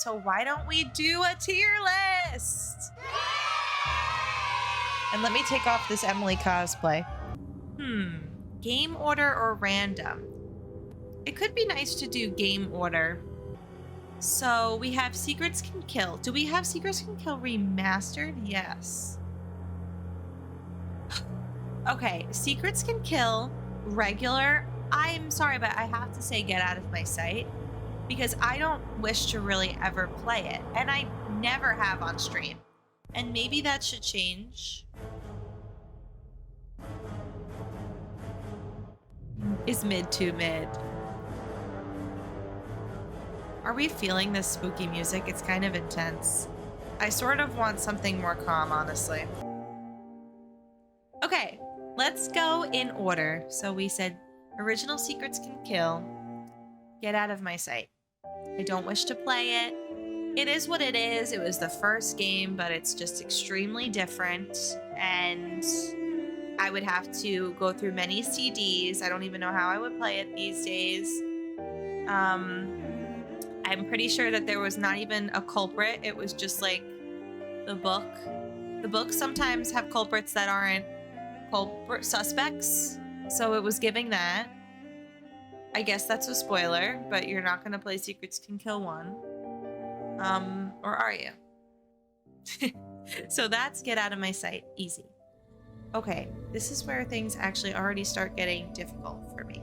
So why don't we do a tier list? And let me take off this Emily cosplay. Game order or random? It could be nice to do game order. So we have Secrets Can Kill. Do we have Secrets Can Kill remastered? Yes. Okay, Secrets Can Kill regular. I'm sorry, but I have to say Get Out of My Sight because I don't wish to really ever play it. And I never have on stream. And maybe that should change. Is mid too mid? Are we feeling this spooky music? It's kind of intense. I sort of want something more calm, honestly. Okay, let's go in order. So we said Original Secrets Can Kill, Get Out of My Sight. I don't wish to play it. It is what it is. It was the first game, but it's just extremely different. And I would have to go through many CDs. I don't even know how I would play it these days. I'm pretty sure that there was not even a culprit. It was just like the book. The books sometimes have culprits that aren't culprit suspects. So it was giving that. I guess that's a spoiler, but you're not going to play Secrets Can Kill 1. Or are you? So that's Get Out of My Sight. Easy. Okay, this is where things actually already start getting difficult for me.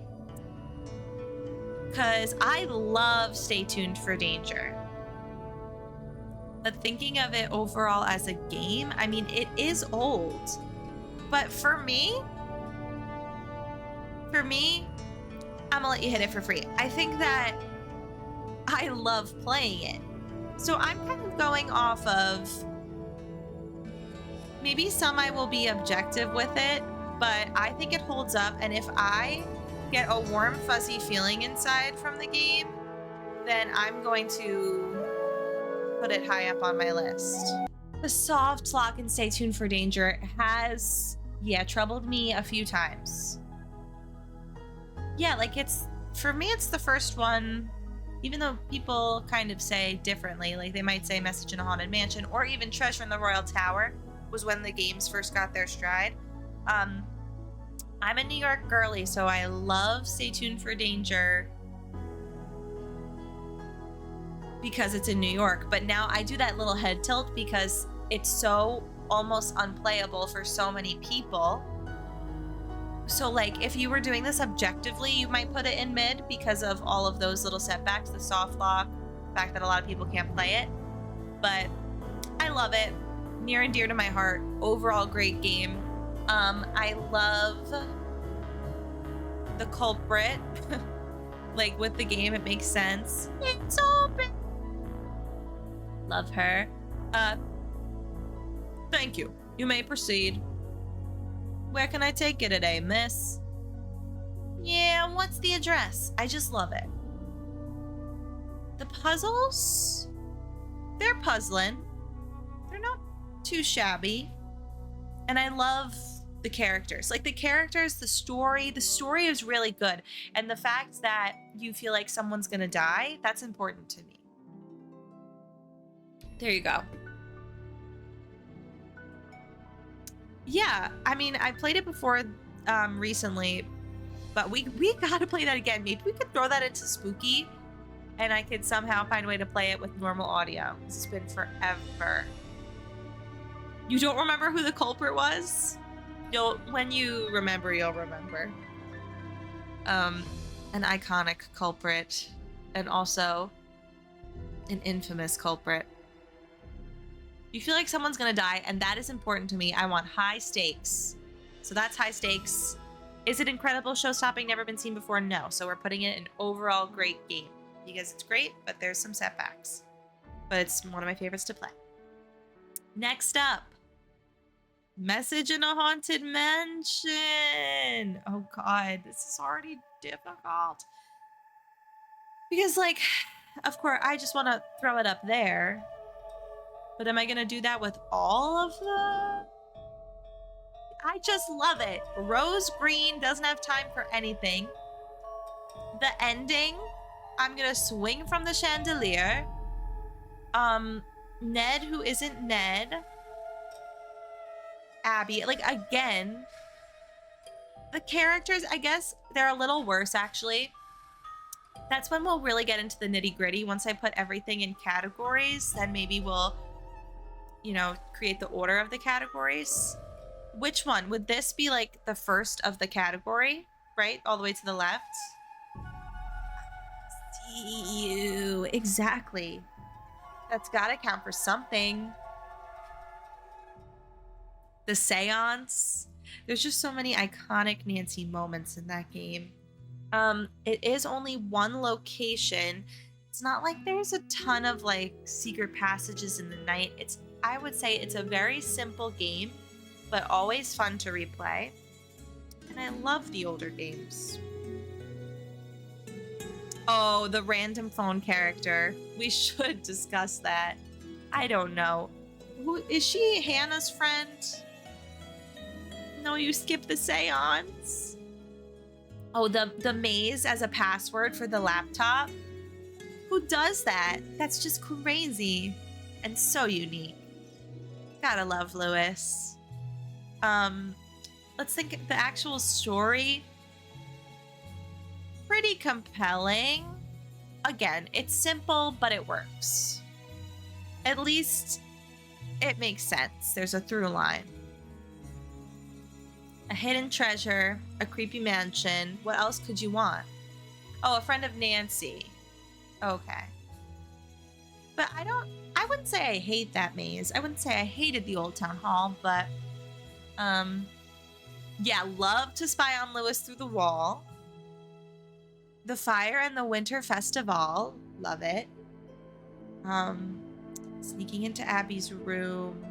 Because I love Stay Tuned for Danger. But thinking of it overall as a game, I mean, it is old. But for me, I'm gonna let you hit it for free. I think that I love playing it. So I'm kind of going off of, maybe some I will be objective with it, but I think it holds up. And if I get a warm, fuzzy feeling inside from the game, then I'm going to put it high up on my list. The soft lock and Stay Tuned for Danger has, troubled me a few times. Yeah, like for me, it's the first one, even though people kind of say differently, like they might say Message in a Haunted Mansion or even Treasure in the Royal Tower was when the games first got their stride. I'm a New York girly, so I love Stay Tuned for Danger because it's in New York. But now I do that little head tilt because it's so almost unplayable for so many people. So like if you were doing this objectively, you might put it in mid because of all of those little setbacks, the soft lock, the fact that a lot of people can't play it. But I love it. Near and dear to my heart. Overall great game. I love the culprit. Like with the game, it makes sense. It's open. Love her. Thank you. You may proceed. Where can I take you today, miss? Yeah, what's the address? I just love it. The puzzles? They're puzzling. They're not too shabby. And I love the characters. Like the characters, the story is really good. And the fact that you feel like someone's gonna die, that's important to me. There you go. Yeah, I mean, I played it before recently, but we gotta play that again. Maybe we could throw that into Spooky and I could somehow find a way to play it with normal audio. It's been forever. You don't remember who the culprit was? When you remember, you'll remember. An iconic culprit and also an infamous culprit. You feel like someone's gonna die, and that is important to me. I want high stakes. So that's high stakes. Is it incredible, show-stopping, never been seen before? No. So we're putting it in overall great game because it's great, but there's some setbacks. But it's one of my favorites to play. Next up, Message in a Haunted Mansion. Oh God, this is already difficult. Because like, of course, I just want to throw it up there. But am I going to do that with all of them? I just love it. Rose Green doesn't have time for anything. The ending, I'm going to swing from the chandelier. Ned, who isn't Ned. Abby, like, again, the characters, I guess, they're a little worse, actually. That's when we'll really get into the nitty gritty. Once I put everything in categories, then maybe we'll, create the order of the categories. Which one? Would this be like the first of the category, right? All the way to the left? See you. Exactly. That's gotta count for something. The seance. There's just so many iconic Nancy moments in that game. It is only one location. It's not like there's a ton of like secret passages in the night. I would say it's a very simple game, but always fun to replay. And I love the older games. Oh, the random phone character. We should discuss that. I don't know. Who is she? Hannah's friend? No, you skipped the seance. Oh, the maze as a password for the laptop. Who does that? That's just crazy and so unique. Gotta love Lewis. Let's think the actual story. Pretty compelling. Again, it's simple, but it works. At least it makes sense. There's a through line. A hidden treasure, a creepy mansion. What else could you want? Oh, a friend of Nancy. Okay. But I wouldn't say I hate that maze. I wouldn't say I hated the Old Town Hall, but yeah, love to spy on Lewis through the wall. The fire and the winter festival. Love it. Sneaking into Abby's room.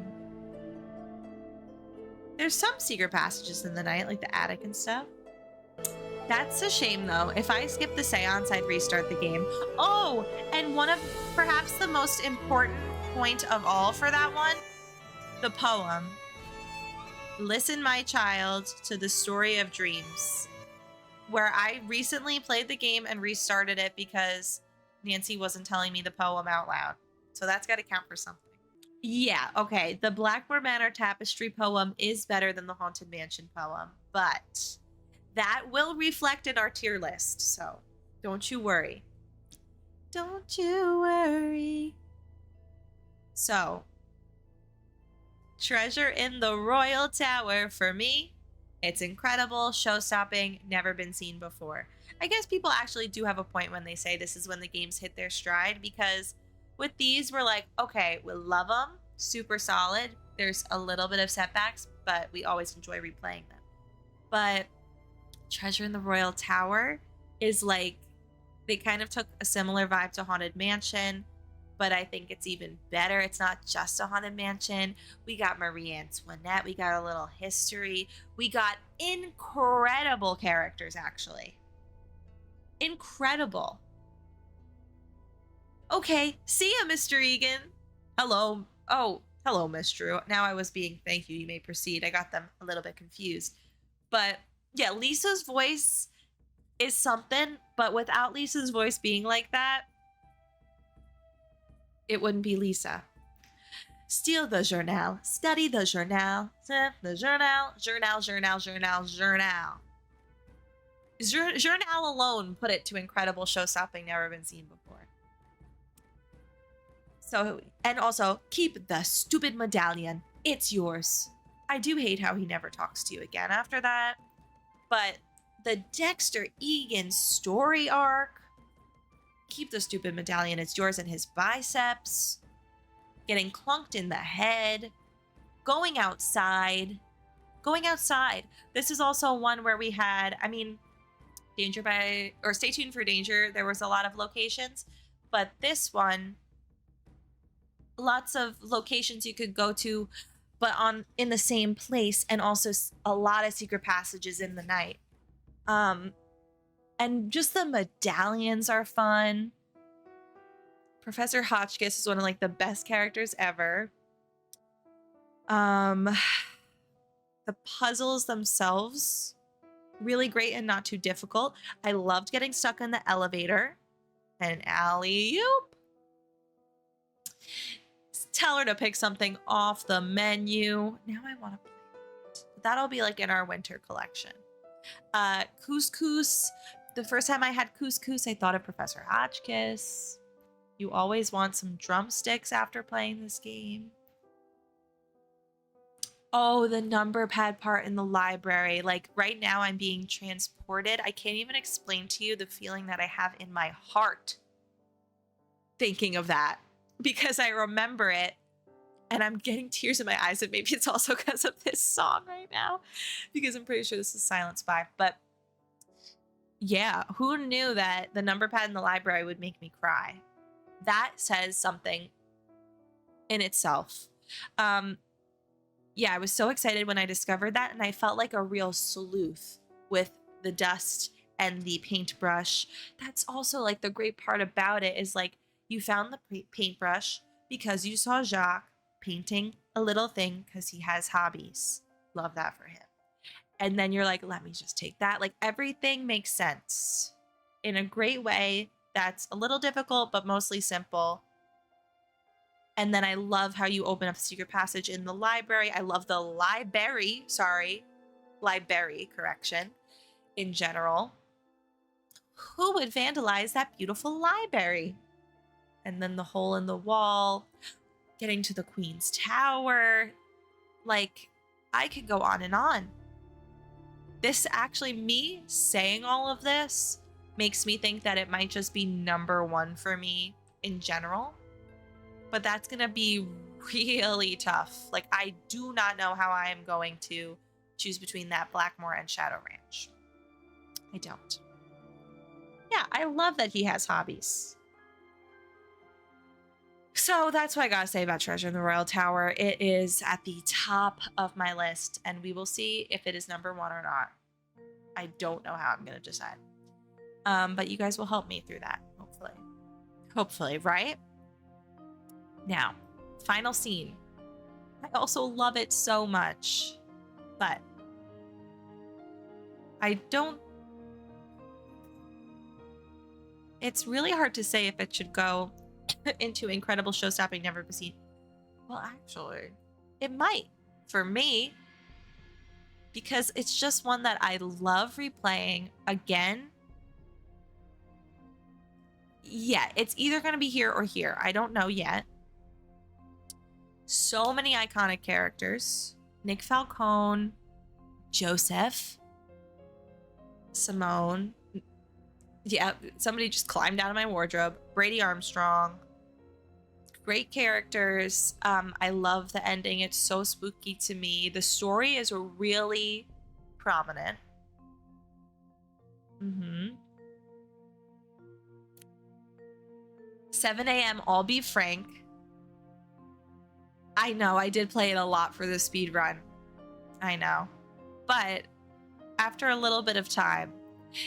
There's some secret passages in the night, like the attic and stuff. That's a shame, though. If I skip the seance, I'd restart the game. Oh, and one of perhaps the most important point of all for that one, the poem. Listen, my child, to the story of dreams. Where I recently played the game and restarted it because Nancy wasn't telling me the poem out loud. So that's got to count for something. Yeah, okay. The Blackmore Manor Tapestry poem is better than the Haunted Mansion poem, but that will reflect in our tier list, so don't you worry. Don't you worry. So, Treasure in the Royal Tower, for me, it's incredible, show-stopping, never been seen before. I guess people actually do have a point when they say this is when the games hit their stride, because with these, we're like, okay, we love them, super solid. There's a little bit of setbacks, but we always enjoy replaying them. But Treasure in the Royal Tower is like, they kind of took a similar vibe to Haunted Mansion, but I think it's even better. It's not just a Haunted Mansion. We got Marie Antoinette. We got a little history. We got incredible characters, actually. Incredible. Okay, see ya, Mr. Egan. Hello. Oh, hello, Miss Drew. Now I was being, thank you, you may proceed. I got them a little bit confused. But yeah, Lisa's voice is something, but without Lisa's voice being like that, it wouldn't be Lisa. Steal the journal, study the journal, the journal. Journal alone put it to incredible, show-stopping, never been seen before. So, and also, keep the stupid medallion. It's yours. I do hate how he never talks to you again after that. But the Dexter Egan story arc, keep the stupid medallion, it's yours, and his biceps, getting clunked in the head, going outside. This is also one where we had, Stay Tuned for Danger. There was a lot of locations, but this one, lots of locations you could go to, but in the same place, and also a lot of secret passages in the night. And just the medallions are fun. Professor Hotchkiss is one of like the best characters ever. The puzzles themselves, really great and not too difficult. I loved getting stuck in the elevator and alley-oop. Tell her to pick something off the menu. Now I want to play it. That'll be like in our winter collection. Couscous. The first time I had couscous, I thought of Professor Hotchkiss. You always want some drumsticks after playing this game. Oh, the number pad part in the library. Like right now I'm being transported. I can't even explain to you the feeling that I have in my heart thinking of that, because I remember it and I'm getting tears in my eyes. And maybe it's also because of this song right now, because I'm pretty sure this is Silent Spy. But yeah, who knew that the number pad in the library would make me cry? That says something in itself. Yeah, I was so excited when I discovered that, and I felt like a real sleuth with the dust and the paintbrush. That's also like the great part about it is like you found the paintbrush because you saw Jacques painting a little thing because he has hobbies. Love that for him. And then you're like, let me just take that. Like everything makes sense in a great way that's a little difficult, but mostly simple. And then I love how you open up a secret passage in the library. I love the library, correction, in general. Who would vandalize that beautiful library? And then the hole in the wall, getting to the Queen's Tower. Like, I could go on and on. This actually, me saying all of this makes me think that it might just be number one for me in general. But that's going to be really tough. Like, I do not know how I am going to choose between that Blackmore and Shadow Ranch. I don't. Yeah, I love that he has hobbies. So that's what I gotta say about Treasure in the Royal Tower. It is at the top of my list, and we will see if it is number one or not. I don't know how I'm going to decide. But you guys will help me through that, hopefully. Hopefully, right? Now, final scene. I also love it so much, but I don't... It's really hard to say if it should go into incredible show-stopping, never seen. Well, actually, it might for me, because it's just one that I love replaying again. Yeah, it's either going to be here or here. I don't know yet. So many iconic characters. Nick Falcone, Joseph, Simone. Yeah, somebody just climbed out of my wardrobe. Brady Armstrong. Great characters. I love the ending. It's so spooky to me. The story is really prominent. 7 a.m. I'll be frank. I know I did play it a lot for the speed run. I know. But after a little bit of time,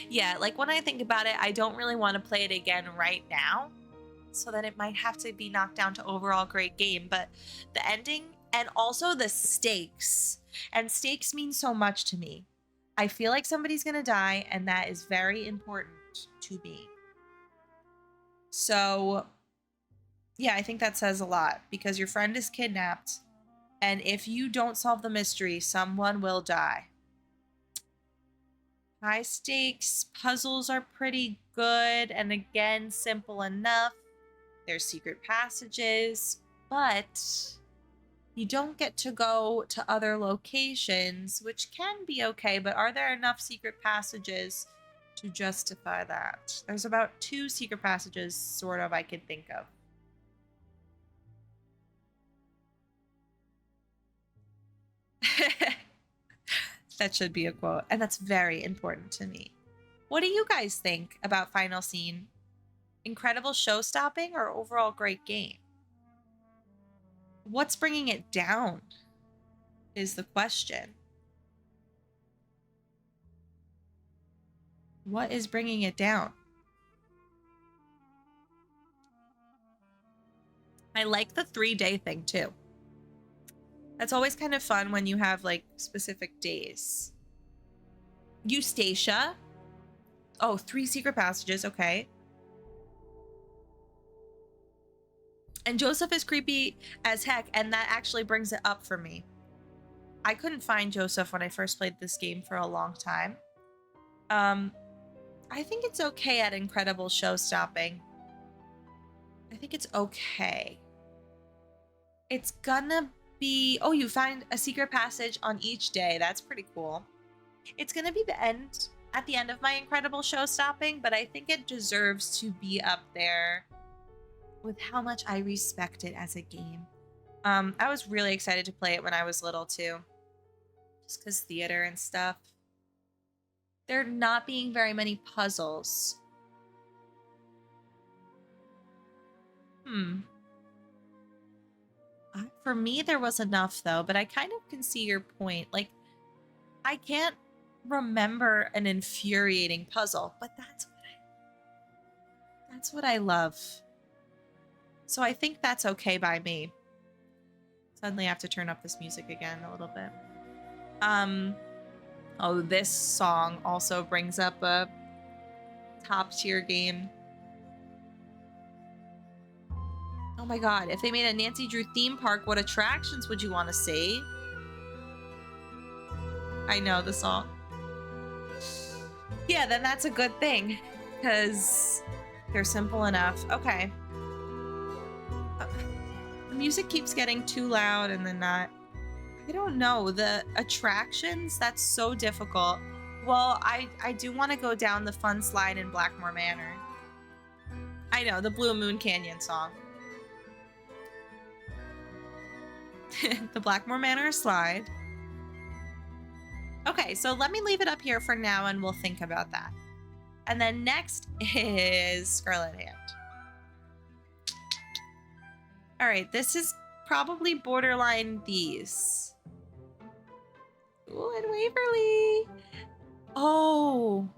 yeah, like when I think about it, I don't really want to play it again right now, so that it might have to be knocked down to overall great game. But the ending and also the stakes, and stakes mean so much to me. I feel like somebody's going to die, and that is very important to me. So yeah, I think that says a lot, because your friend is kidnapped, and if you don't solve the mystery, someone will die. High stakes puzzles are pretty good, and again, simple enough. There's secret passages, but you don't get to go to other locations, which can be okay, but are there enough secret passages to justify that? There's about 2 secret passages, sort of, I could think of. That should be a quote, and that's very important to me. What do you guys think about Final Scene? Incredible show-stopping or overall great game? What's bringing it down is the question. What is bringing it down? I like the 3-day thing too. That's always kind of fun when you have like specific days. Eustacia. Oh, 3 secret passages. Okay. And Joseph is creepy as heck, and that actually brings it up for me. I couldn't find Joseph when I first played this game for a long time. I think it's okay at incredible show stopping. I think it's okay. It's gonna be... Oh, you find a secret passage on each day. That's pretty cool. It's gonna be at the end of my incredible show stopping, but I think it deserves to be up there with how much I respect it as a game. I was really excited to play it when I was little too. Just because theater and stuff. There not being very many puzzles. For me, there was enough though, but I kind of can see your point. Like, I can't remember an infuriating puzzle, but that's what I love. So I think that's okay by me. Suddenly I have to turn up this music again a little bit. Oh, this song also brings up a top tier game. Oh my god, if they made a Nancy Drew theme park, what attractions would you want to see? I know the song. Yeah, then that's a good thing, because they're simple enough. Okay. The music keeps getting too loud and then not. I don't know. The attractions, that's so difficult. Well, I do want to go down the fun slide in Blackmore Manor. I know, the Blue Moon Canyon song. The Blackmore Manor slide. Okay, so let me leave it up here for now and we'll think about that. And then next is Scarlet Hand. All right, this is probably borderline these. Ooh, and Waverly. Oh.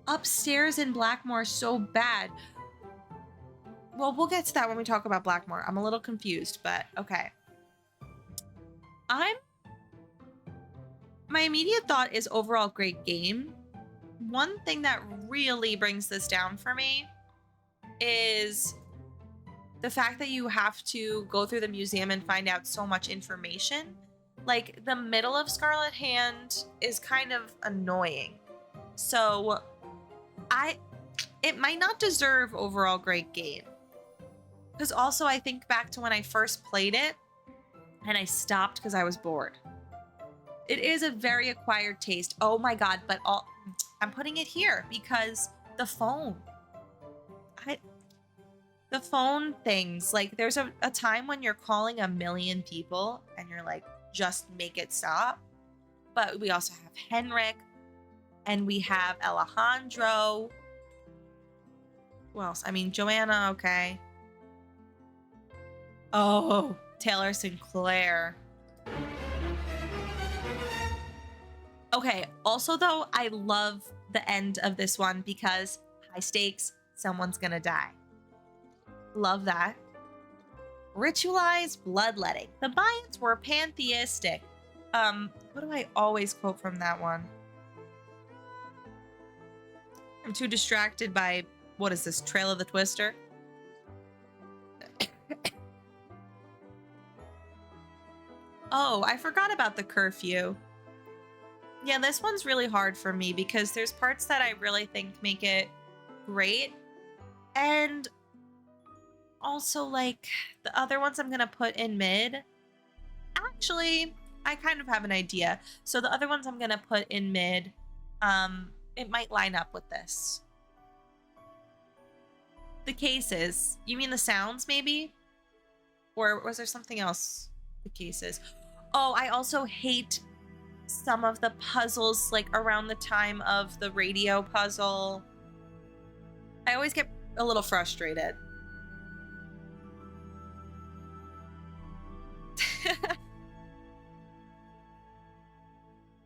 Upstairs in Blackmore so bad. Well, we'll get to that when we talk about Blackmore. I'm a little confused, but okay. My immediate thought is overall great game. One thing that really brings this down for me is the fact that you have to go through the museum and find out so much information. Like, the middle of Scarlet Hand is kind of annoying. So, it might not deserve overall great game. Because also, I think back to when I first played it, and I stopped because I was bored. It is a very acquired taste. Oh my god, but I'm putting it here because the phone. The phone things. Like, there's a time when you're calling 1 million people and you're like, just make it stop. But we also have Henrik and we have Alejandro. Who else? I mean, Joanna, okay. Oh, Taylor Sinclair. Okay, also though, I love the end of this one because high stakes, someone's gonna die. Love that. Ritualized bloodletting. The Mayans were pantheistic. What do I always quote from that one? I'm too distracted by, what is this, Trail of the Twister? Oh, I forgot about the curfew. Yeah, this one's really hard for me because there's parts that I really think make it great. And also, like, the other ones I'm going to put in mid. Actually, I kind of have an idea. So the other ones I'm going to put in mid, it might line up with this. The cases. You mean the sounds, maybe? Or was there something else? The cases. Oh, I also hate some of the puzzles, like around the time of the radio puzzle. I always get a little frustrated.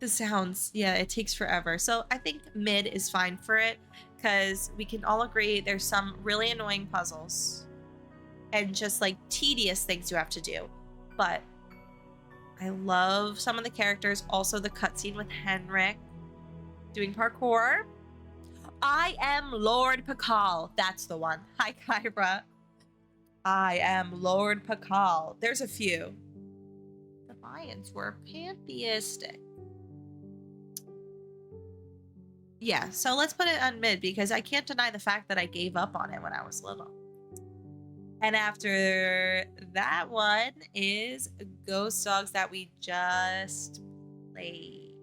The sounds, yeah, it takes forever. So I think mid is fine for it because we can all agree there's some really annoying puzzles and just like tedious things you have to do. But I love some of the characters. Also, the cutscene with Henrik doing parkour. I am Lord Pakal. That's the one. Hi, Kyra. I am Lord Pakal. There's a few. The Mayans were pantheistic. Yeah, so let's put it on mid because I can't deny the fact that I gave up on it when I was little. And after that one is Ghost Dogs that we just played.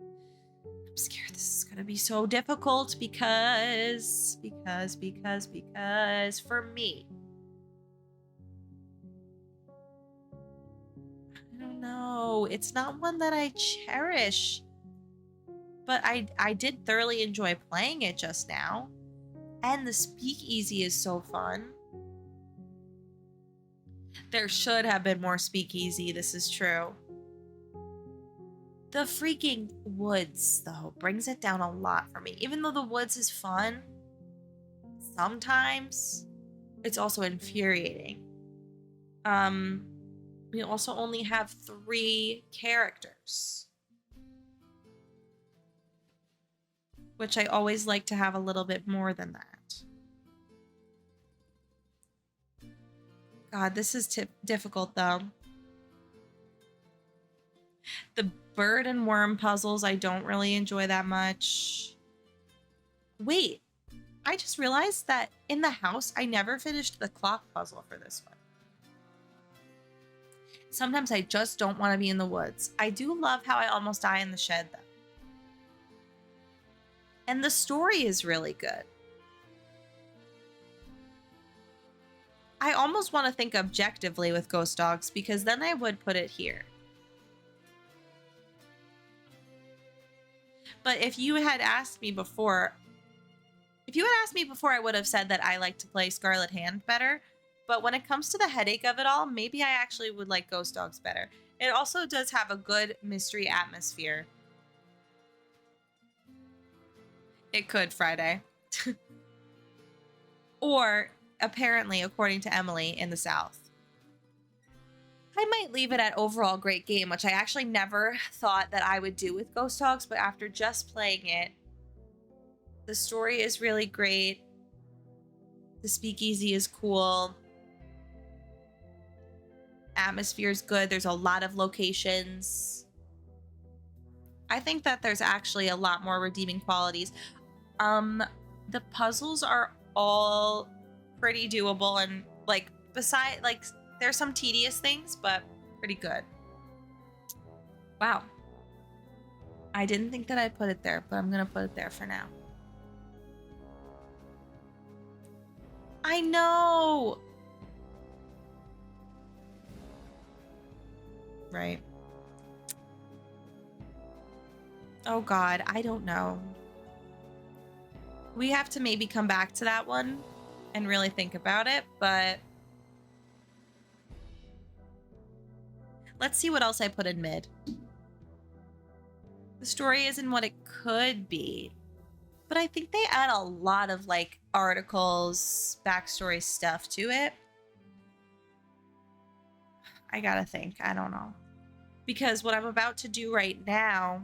I'm scared this is gonna be so difficult because for me, I don't know. It's not one that I cherish, but I did thoroughly enjoy playing it just now. And the speakeasy is so fun. There should have been more speakeasy, this is true. The freaking woods, though, brings it down a lot for me. Even though the woods is fun, sometimes it's also infuriating. We also only have 3 characters, which I always like to have a little bit more than that. God, this is difficult, though. The bird and worm puzzles, I don't really enjoy that much. Wait, I just realized that in the house, I never finished the clock puzzle for this one. Sometimes I just don't want to be in the woods. I do love how I almost die in the shed, though. And the story is really good. I almost want to think objectively with Ghost Dogs because then I would put it here. But if you had asked me before, I would have said that I like to play Scarlet Hand better. But when it comes to the headache of it all, maybe I actually would like Ghost Dogs better. It also does have a good mystery atmosphere. It could, Friday. Or, apparently, according to Emily, in the South. I might leave it at overall great game, which I actually never thought that I would do with Ghost Dogs, but after just playing it, the story is really great. The speakeasy is cool. Atmosphere is good. There's a lot of locations. I think that there's actually a lot more redeeming qualities. The puzzles are all pretty doable and there's some tedious things, but pretty good. Wow. I didn't think that I'd put it there, but I'm gonna put it there for now. I know. Right. Oh God, I don't know. We have to maybe come back to that one and really think about it, but let's see what else I put in mid. The story isn't what it could be, but I think they add a lot of articles, backstory stuff to it. I gotta think. I don't know. Because what I'm about to do right now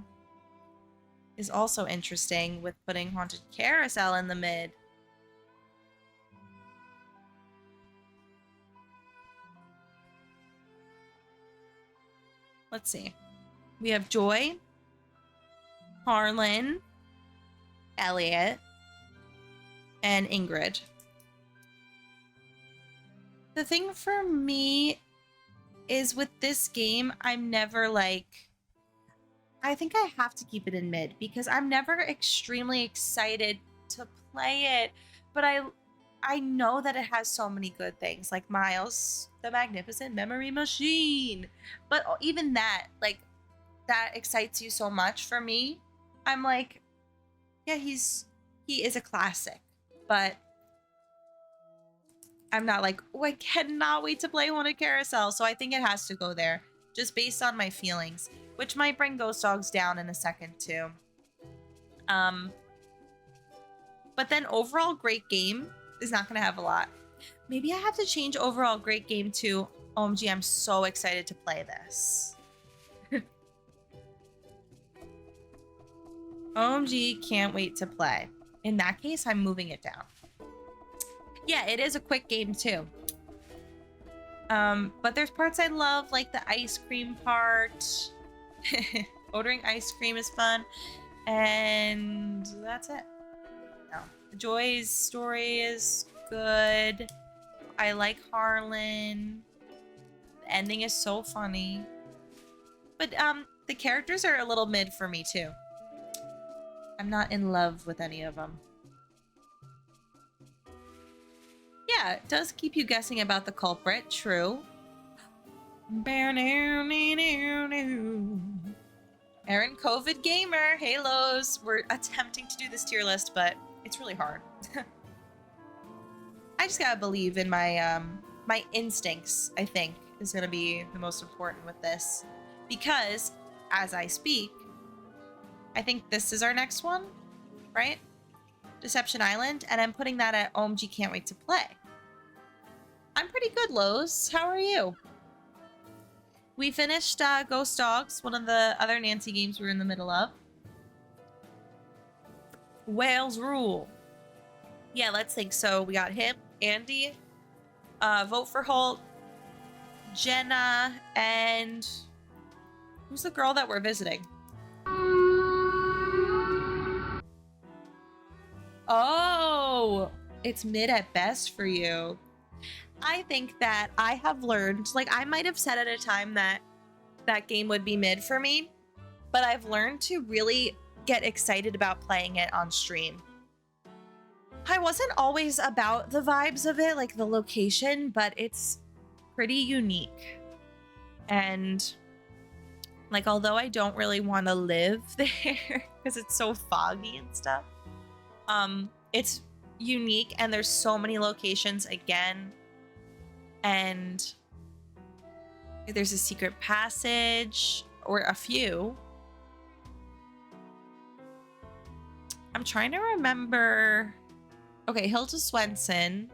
is also interesting with putting Haunted Carousel in the mid. Let's see. We have Joy, Harlan, Elliot, and Ingrid. The thing for me is with this game, I'm never I think I have to keep it in mid because I'm never extremely excited to play it, but I know that it has so many good things like Miles, the Magnificent Memory Machine. But even that, that excites you so much for me. I'm like, yeah, he is a classic, but I'm not like, oh, I cannot wait to play Haunted Carousel. So I think it has to go there just based on my feelings, which might bring Ghost Dogs down in a second too. But then overall great game is not going to have a lot. Maybe I have to change overall great game to OMG, I'm so excited to play this. OMG, can't wait to play. In that case, I'm moving it down. Yeah, it is a quick game too. But there's parts I love, like the ice cream part. Ordering ice cream is fun. And that's it. No. Joy's story is good. I like Harlan. The ending is so funny. But the characters are a little mid for me too. I'm not in love with any of them. Yeah, it does keep you guessing about the culprit, true. Aaron COVID Gamer, Halos. We're attempting to do this tier list, but it's really hard. I just gotta believe in my my instincts, I think, is gonna be the most important with this. Because, as I speak, I think this is our next one, right? Deception Island, and I'm putting that at OMG Can't Wait to Play. I'm pretty good, Lowe's. How are you? We finished Ghost Dogs, one of the other Nancy games we were in the middle of. Wales rule. Yeah, let's think. So we got him, Andy, Vote for Holt, Jenna, and who's the girl that we're visiting? Oh, it's mid at best for you. I think that I have learned, like I might have said at a time that that game would be mid for me, but I've learned to really get excited about playing it on stream. I wasn't always about the vibes of it, like the location, but it's pretty unique. And like, although I don't really want to live there because it's so foggy and stuff, it's unique and there's so many locations again. And there's a secret passage or a few. I'm trying to remember. Okay, Hilda Swenson.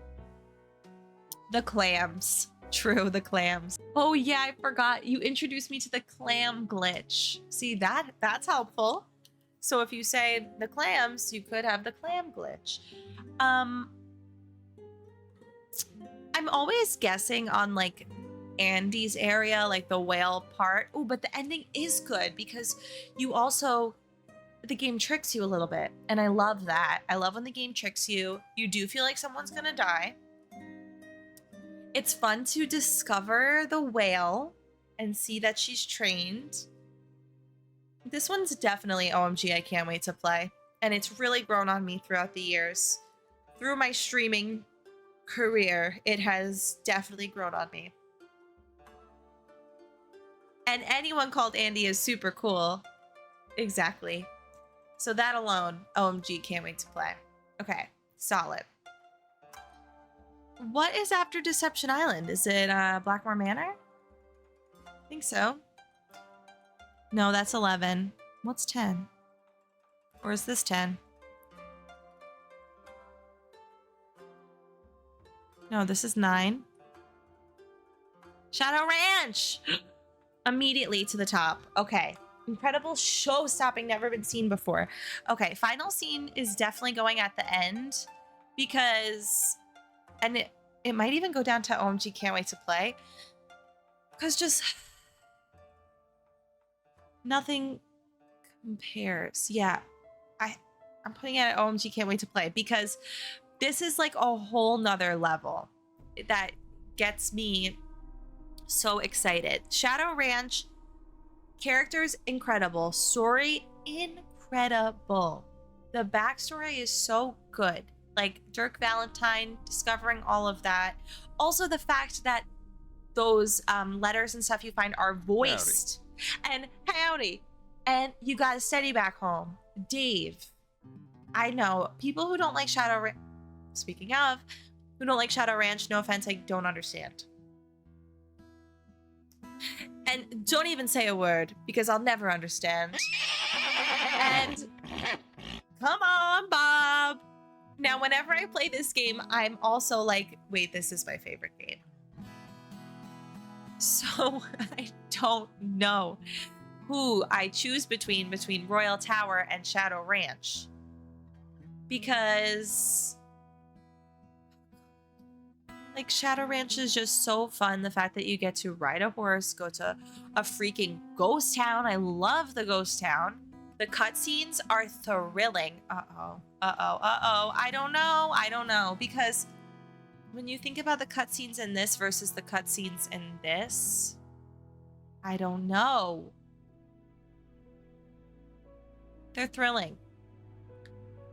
The clams. True, the clams. Oh yeah, I forgot. You introduced me to the clam glitch. See, that's helpful. So if you say the clams, you could have the clam glitch. I'm always guessing on like Andy's area, like the whale part. Oh, but the ending is good because you also, the game tricks you a little bit. And I love that. I love when the game tricks you. You do feel like someone's gonna die. It's fun to discover the whale and see that she's trained. This one's definitely OMG, I can't wait to play. And it's really grown on me throughout the years. Through my streaming career, it has definitely grown on me. And anyone called Andy is super cool. Exactly. So that alone, OMG, can't wait to play. Okay, solid. What is after Deception Island? Is it Blackmore Manor? I think so. No, that's 11. What's 10? Or is this 10? No, this is 9. Shadow Ranch! Immediately to the top. Okay. Incredible show-stopping, never been seen before. Okay, final scene is definitely going at the end because, and it might even go down to OMG Can't Wait to Play, because just nothing compares. Yeah, I'm putting it at OMG Can't Wait to Play because this is like a whole nother level that gets me so excited. Shadow Ranch, characters incredible, story incredible. The backstory is so good. Like Dirk Valentine, discovering all of that. Also the fact that those letters and stuff you find are voiced. Howdy. And howdy. And you got a steady back home. Dave. I know people who don't like Shadow Ranch, speaking of, who don't like Shadow Ranch, no offense, I don't understand. And don't even say a word because I'll never understand. And come on, Bob. Now, whenever I play this game, I'm also like, wait, this is my favorite game. So I don't know who I choose between Royal Tower and Shadow Ranch. Because Like Shadow Ranch is just so fun. The fact that you get to ride a horse, go to a freaking ghost town. I love the ghost town. The cutscenes are thrilling. Uh-oh. Uh-oh. Uh-oh. I don't know. I don't know. Because when you think about the cutscenes in this versus the cutscenes in this, I don't know. They're thrilling.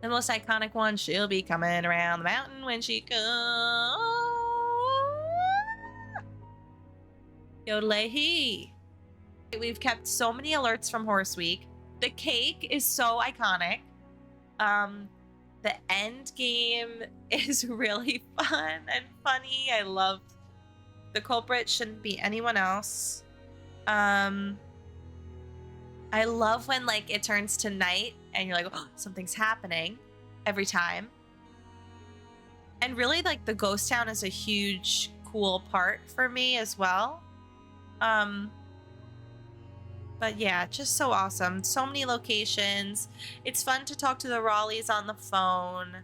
The most iconic one, she'll be coming around the mountain when she comes. Yodelay. We've kept so many alerts from Horse Week. The cake is so iconic. The end game is really fun and funny. I love the culprit shouldn't be anyone else. I love when like it turns to night and you're like, oh, something's happening every time. And really like the ghost town is a huge, cool part for me as well. But yeah, just so awesome. So many locations. It's fun to talk to the Raleighs on the phone. A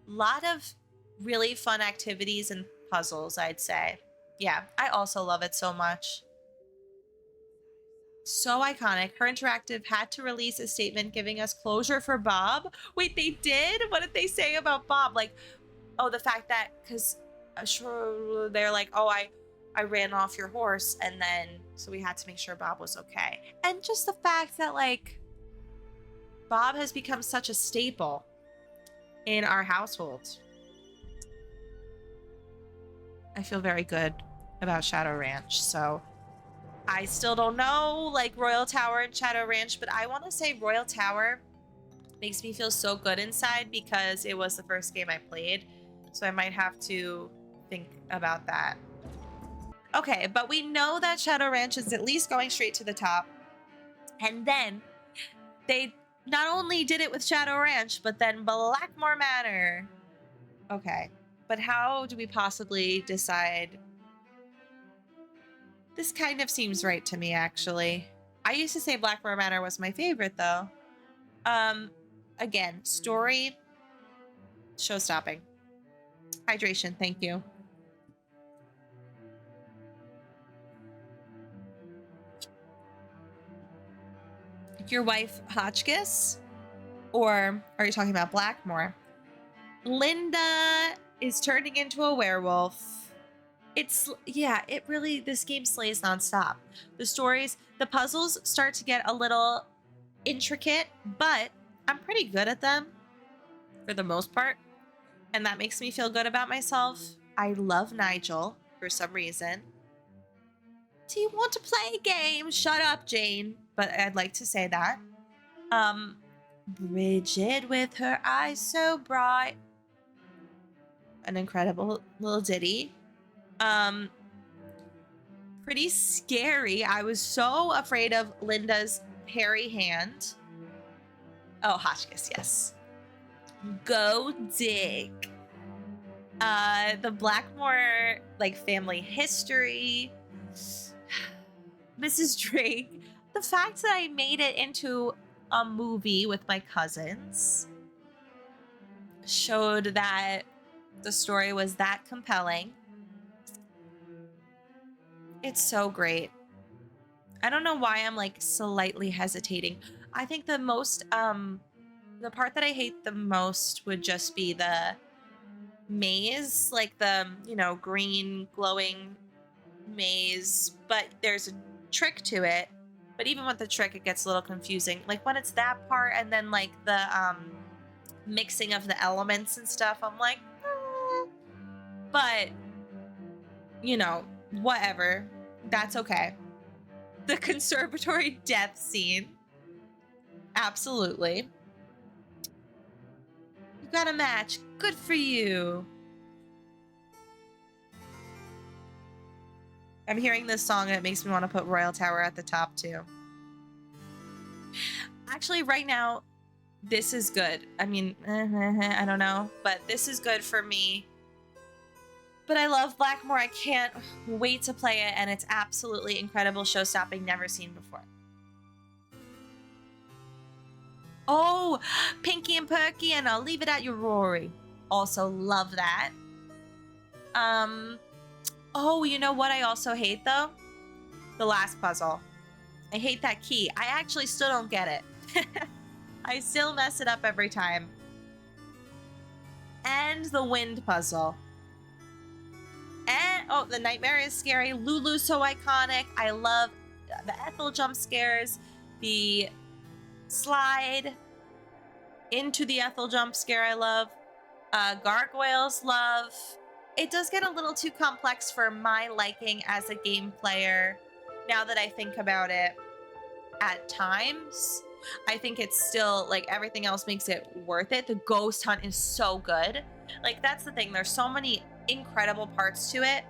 lot of really fun activities and puzzles, I'd say. Yeah, I also love it so much. So iconic. Her Interactive had to release a statement giving us closure for Bob. Wait, they did? What did they say about Bob? Like, oh, the fact that, because sure, they're like, oh, I ran off your horse, and then so we had to make sure Bob was okay. And just the fact that like Bob has become such a staple in our household. I feel very good about Shadow Ranch. So I still don't know like Royal Tower and Shadow Ranch, but I want to say Royal Tower makes me feel so good inside because it was the first game I played. So I might have to think about that. Okay, but we know that Shadow Ranch is at least going straight to the top. And then they not only did it with Shadow Ranch, but then Blackmore Manor. Okay, but how do we possibly decide? This kind of seems right to me, actually. I used to say Blackmore Manor was my favorite, though. Again, story, show-stopping. Hydration, thank you. Your wife Hotchkiss? Or are you talking about Blackmore? Linda is turning into a werewolf. It really, this game slays nonstop. The stories, the puzzles start to get a little intricate, but I'm pretty good at them for the most part. And that makes me feel good about myself. I love Nigel for some reason. Do you want to play a game? Shut up, Jane. But I'd like to say that. Bridget with her eyes so bright. An incredible little ditty. Pretty scary. I was so afraid of Linda's hairy hand. Oh, Hotchkiss, yes. Go dig. The Blackmore, like, family history. Mrs. Drake. The fact that I made it into a movie with my cousins showed that the story was that compelling. It's so great. I don't know why I'm like slightly hesitating. I think the part that I hate the most would just be the maze, like the, green glowing maze, but there's a trick to it. But even with the trick, it gets a little confusing. Like when it's that part and then like the mixing of the elements and stuff, I'm like, but whatever. That's okay. The conservatory death scene. Absolutely. You got a match. Good for you. I'm hearing this song and it makes me want to put Royal Tower at the top too. Actually, right now, this is good. I mean, I don't know, but this is good for me. But I love Blackmore. I can't wait to play it, and it's absolutely incredible, show-stopping, never seen before. Oh, Pinky and Perky, and I'll leave it at your Rory. Also love that. Oh, you know what I also hate though? The last puzzle. I hate that key. I actually still don't get it. I still mess it up every time. And the wind puzzle. And oh, the nightmare is scary. Lulu's so iconic. I love the Ethel jump scares. The slide into the Ethel jump scare I love. Gargoyles love. It does get a little too complex for my liking as a game player. Now that I think about it, at times, I think it's still like everything else makes it worth it. The ghost hunt is so good. Like that's the thing. There's so many incredible parts to it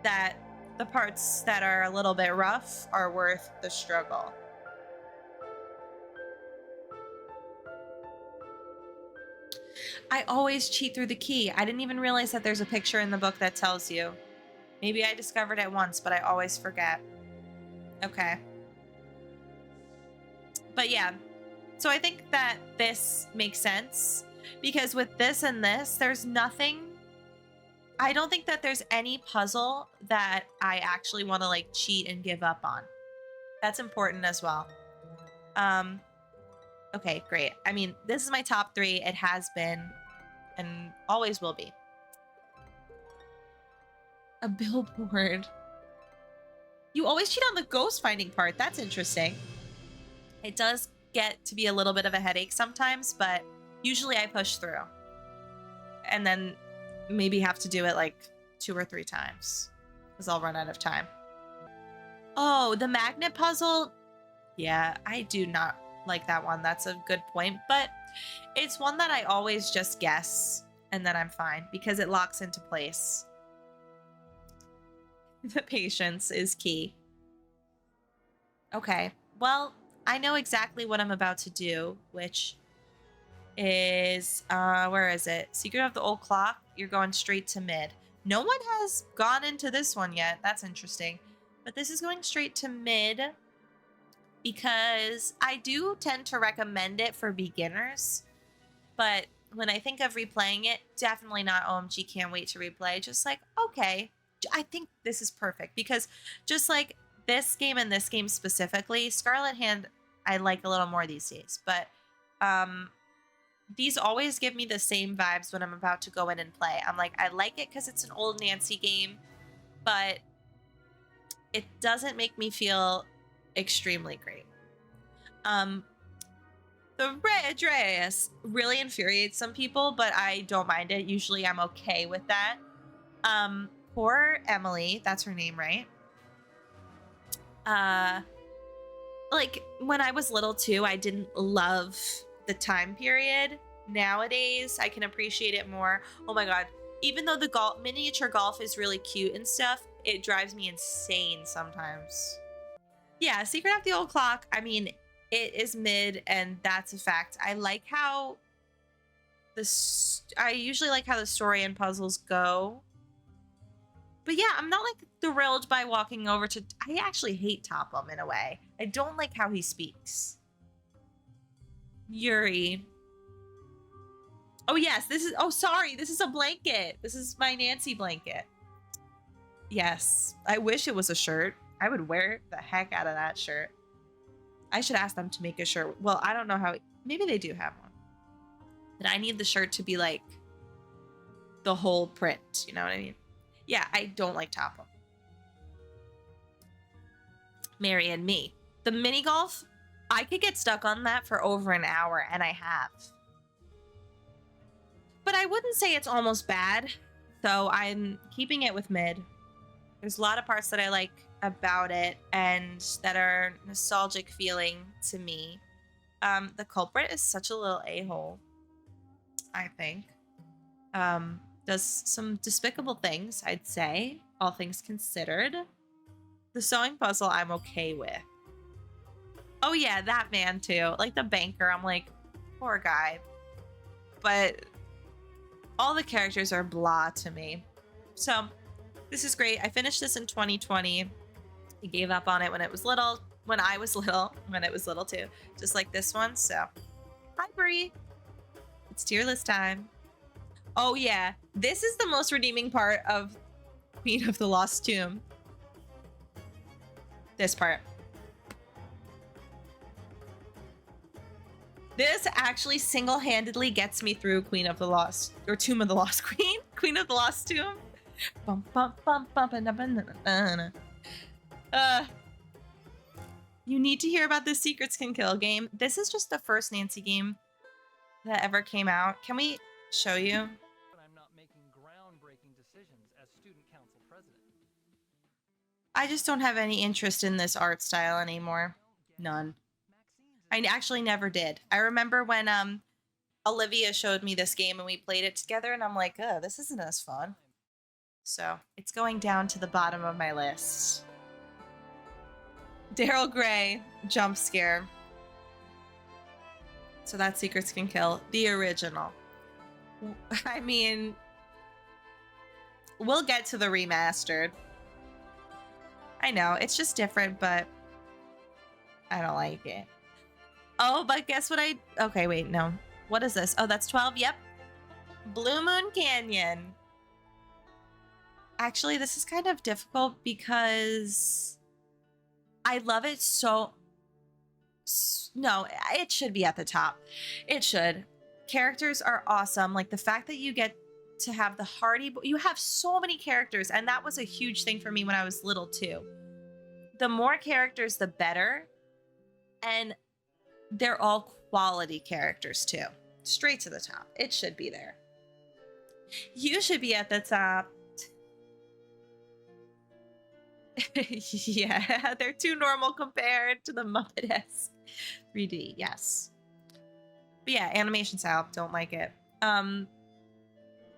that the parts that are a little bit rough are worth the struggle. I always cheat through the key. I didn't even realize that there's a picture in the book that tells you. Maybe I discovered it once, but I always forget. Okay. But yeah, so I think that this makes sense because with this and this, there's nothing. I don't think that there's any puzzle that I actually want to like cheat and give up on. That's important as well. Okay, great. I mean, this is my top 3. It has been and always will be. A billboard. You always cheat on the ghost finding part. That's interesting. It does get to be a little bit of a headache sometimes, but usually I push through. And then maybe have to do it like 2 or 3 times because I'll run out of time. Oh, the magnet puzzle. Yeah, I do not like that one. That's a good point, but it's one that I always just guess and then I'm fine because it locks into place. The patience is key. Okay, well, I know exactly what I'm about to do, which is, where is it? Secret of the Old Clock. You're going straight to mid. No one has gone into this one yet. That's interesting. But this is going straight to mid because I do tend to recommend it for beginners. But when I think of replaying it, definitely not OMG can't wait to replay. Just like, okay, I think this is perfect because just like this game and this game specifically, Scarlet Hand, I like a little more these days. But these always give me the same vibes when I'm about to go in and play. I'm like, I like it because it's an old Nancy game, but it doesn't make me feel extremely great. The red dress really infuriates some people, but I don't mind it. Usually I'm okay with that. Poor Emily, that's her name, right? Like when I was little too, I didn't love the time period. Nowadays, I can appreciate it more. Oh my God. Even though the miniature golf is really cute and stuff, it drives me insane sometimes. Yeah, Secret of the Old Clock. I mean, it is mid and that's a fact. I like how I usually like how the story and puzzles go. But yeah, I'm not like thrilled by walking over to, I actually hate Topham in a way. I don't like how he speaks. Yuri. Oh yes, this is, oh sorry, this is a blanket. This is my Nancy blanket. Yes, I wish it was a shirt. I would wear the heck out of that shirt. I should ask them to make a shirt. Well, I don't know how, maybe they do have one. But I need the shirt to be like the whole print, you know what I mean? Yeah, I don't like Topham. Mary and me. The mini golf, I could get stuck on that for over an hour, and I have. But I wouldn't say it's almost bad, so I'm keeping it with mid. There's a lot of parts that I like about it and that are nostalgic feeling to me. The culprit is such a little a-hole, I think. Does some despicable things, I'd say, all things considered. The sewing puzzle, I'm okay with. Oh yeah, that man too. Like the banker, I'm like, poor guy. But all the characters are blah to me. So this is great. I finished this in 2020. I gave up on it when it was little. When I was little. When it was little too. Just like this one. So, hi Brie. It's tier list time. Oh yeah, this is the most redeeming part of Queen of the Lost Tomb. This part. This actually single-handedly gets me through Queen of the Lost, or Tomb of the Lost Queen, Queen of the Lost Tomb. Bum, bum, bum, bum, bum, bum, bum, bum. You need to hear about this Secrets Can Kill game. This is just the first Nancy game that ever came out. Can we show you? I'm not making groundbreaking decisions as student council president. I just don't have any interest in this art style anymore. None. I actually never did. I remember when Olivia showed me this game and we played it together, and I'm like, this isn't as fun. So it's going down to the bottom of my list. Daryl Gray jump scare. So that Secrets Can Kill, the original. I mean, we'll get to the remastered. I know, it's just different, but I don't like it. Oh, but guess what okay, wait, no. What is this? Oh, that's 12, yep. Blue Moon Canyon. Actually, this is kind of difficult because I love it so... No, it should be at the top. It should. Characters are awesome. Like the fact that you get to have the Hardy... You have so many characters, and that was a huge thing for me when I was little too. The more characters, the better. And they're all quality characters too. Straight to the top. It should be there. You should be at the top. Yeah, they're too normal compared to the Muppet-esque 3D. Yes. But yeah, animation style, don't like it. The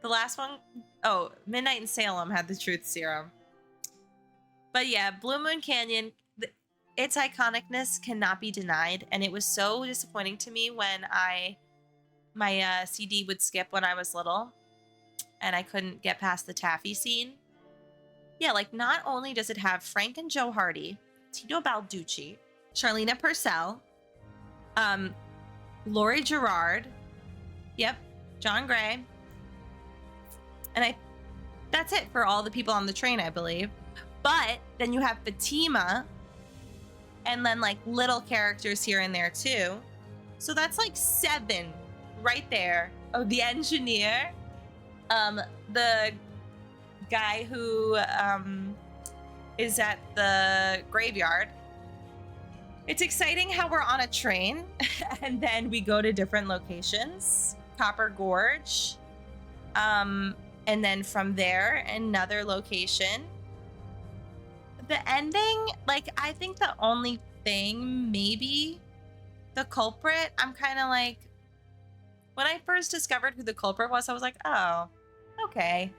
last one, oh, Midnight in Salem had the Truth Serum. But yeah, Blue Moon Canyon, its iconicness cannot be denied, and it was so disappointing to me when my CD would skip when I was little, and I couldn't get past the taffy scene. Yeah, like not only does it have Frank and Joe Hardy, Tito Balducci, Charlena Purcell, Laurie Gerard, yep, John Gray, and that's it for all the people on the train, I believe. But then you have Fatima, and then like little characters here and there too. So that's like 7 right there. Oh, the engineer, the guy who is at the graveyard. It's exciting how we're on a train and then we go to different locations. Copper Gorge, and then from there another location. The ending, like, I think the only thing, maybe the culprit, I'm kind of like, when I first discovered who the culprit was, I was like, oh, okay.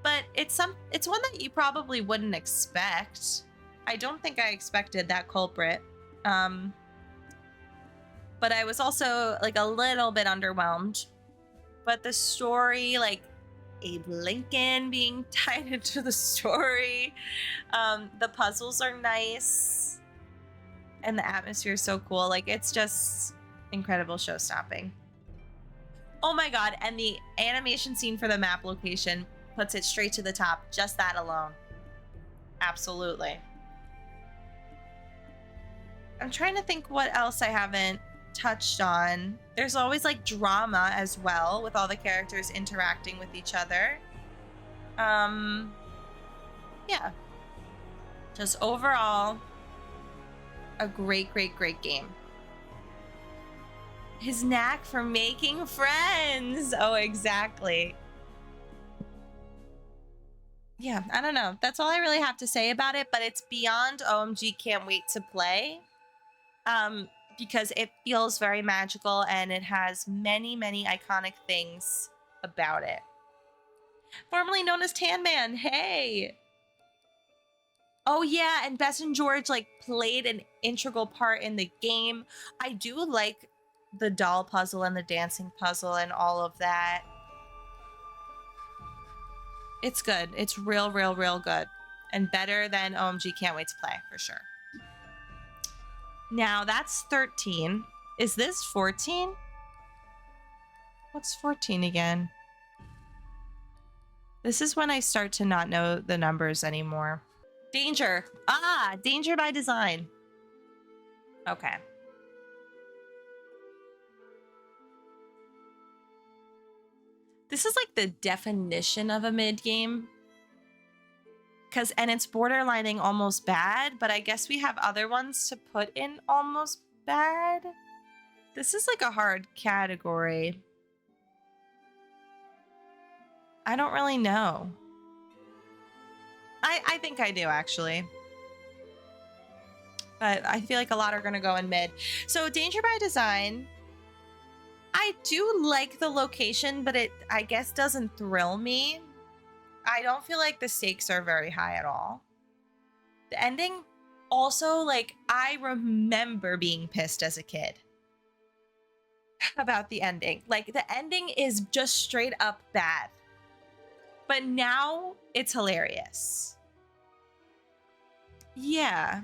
But it's one that you probably wouldn't expect. I don't think I expected that culprit. But I was also like a little bit underwhelmed. But the story, like Abe Lincoln being tied into the story, the puzzles are nice, and the atmosphere is so cool. Like, it's just incredible show stopping. Oh my god, and the animation scene for the map location puts it straight to the top. Just that alone. Absolutely. I'm trying to think what else I haven't touched on. There's always like drama as well with all the characters interacting with each other. Yeah. Just overall, a great game. His knack for making friends. Oh, exactly. Yeah, I don't know. That's all I really have to say about it, but it's beyond OMG can't wait to play. Because it feels very magical and it has many iconic things about it. Formerly known as Tan Man, hey! Oh yeah, and Bess and George like played an integral part in the game. I do like the doll puzzle and the dancing puzzle and all of that. It's good. It's real good. And better than OMG Can't Wait to Play, for sure. Now, that's 13. Is this 14? What's 14 again? This is when I start to not know the numbers anymore. Danger. Ah, danger by design. Okay. This is like the definition of a mid game. And it's borderlining almost bad, but I guess we have other ones to put in almost bad. This is like a hard category. I don't really know. I think I do, actually. But I feel like a lot are going to go in mid. So Danger by Design, I do like the location, but it, I guess, doesn't thrill me. I don't feel like the stakes are very high at all. The ending, also, like, I remember being pissed as a kid about the ending. Like, the ending is just straight up bad. But now it's hilarious. Yeah.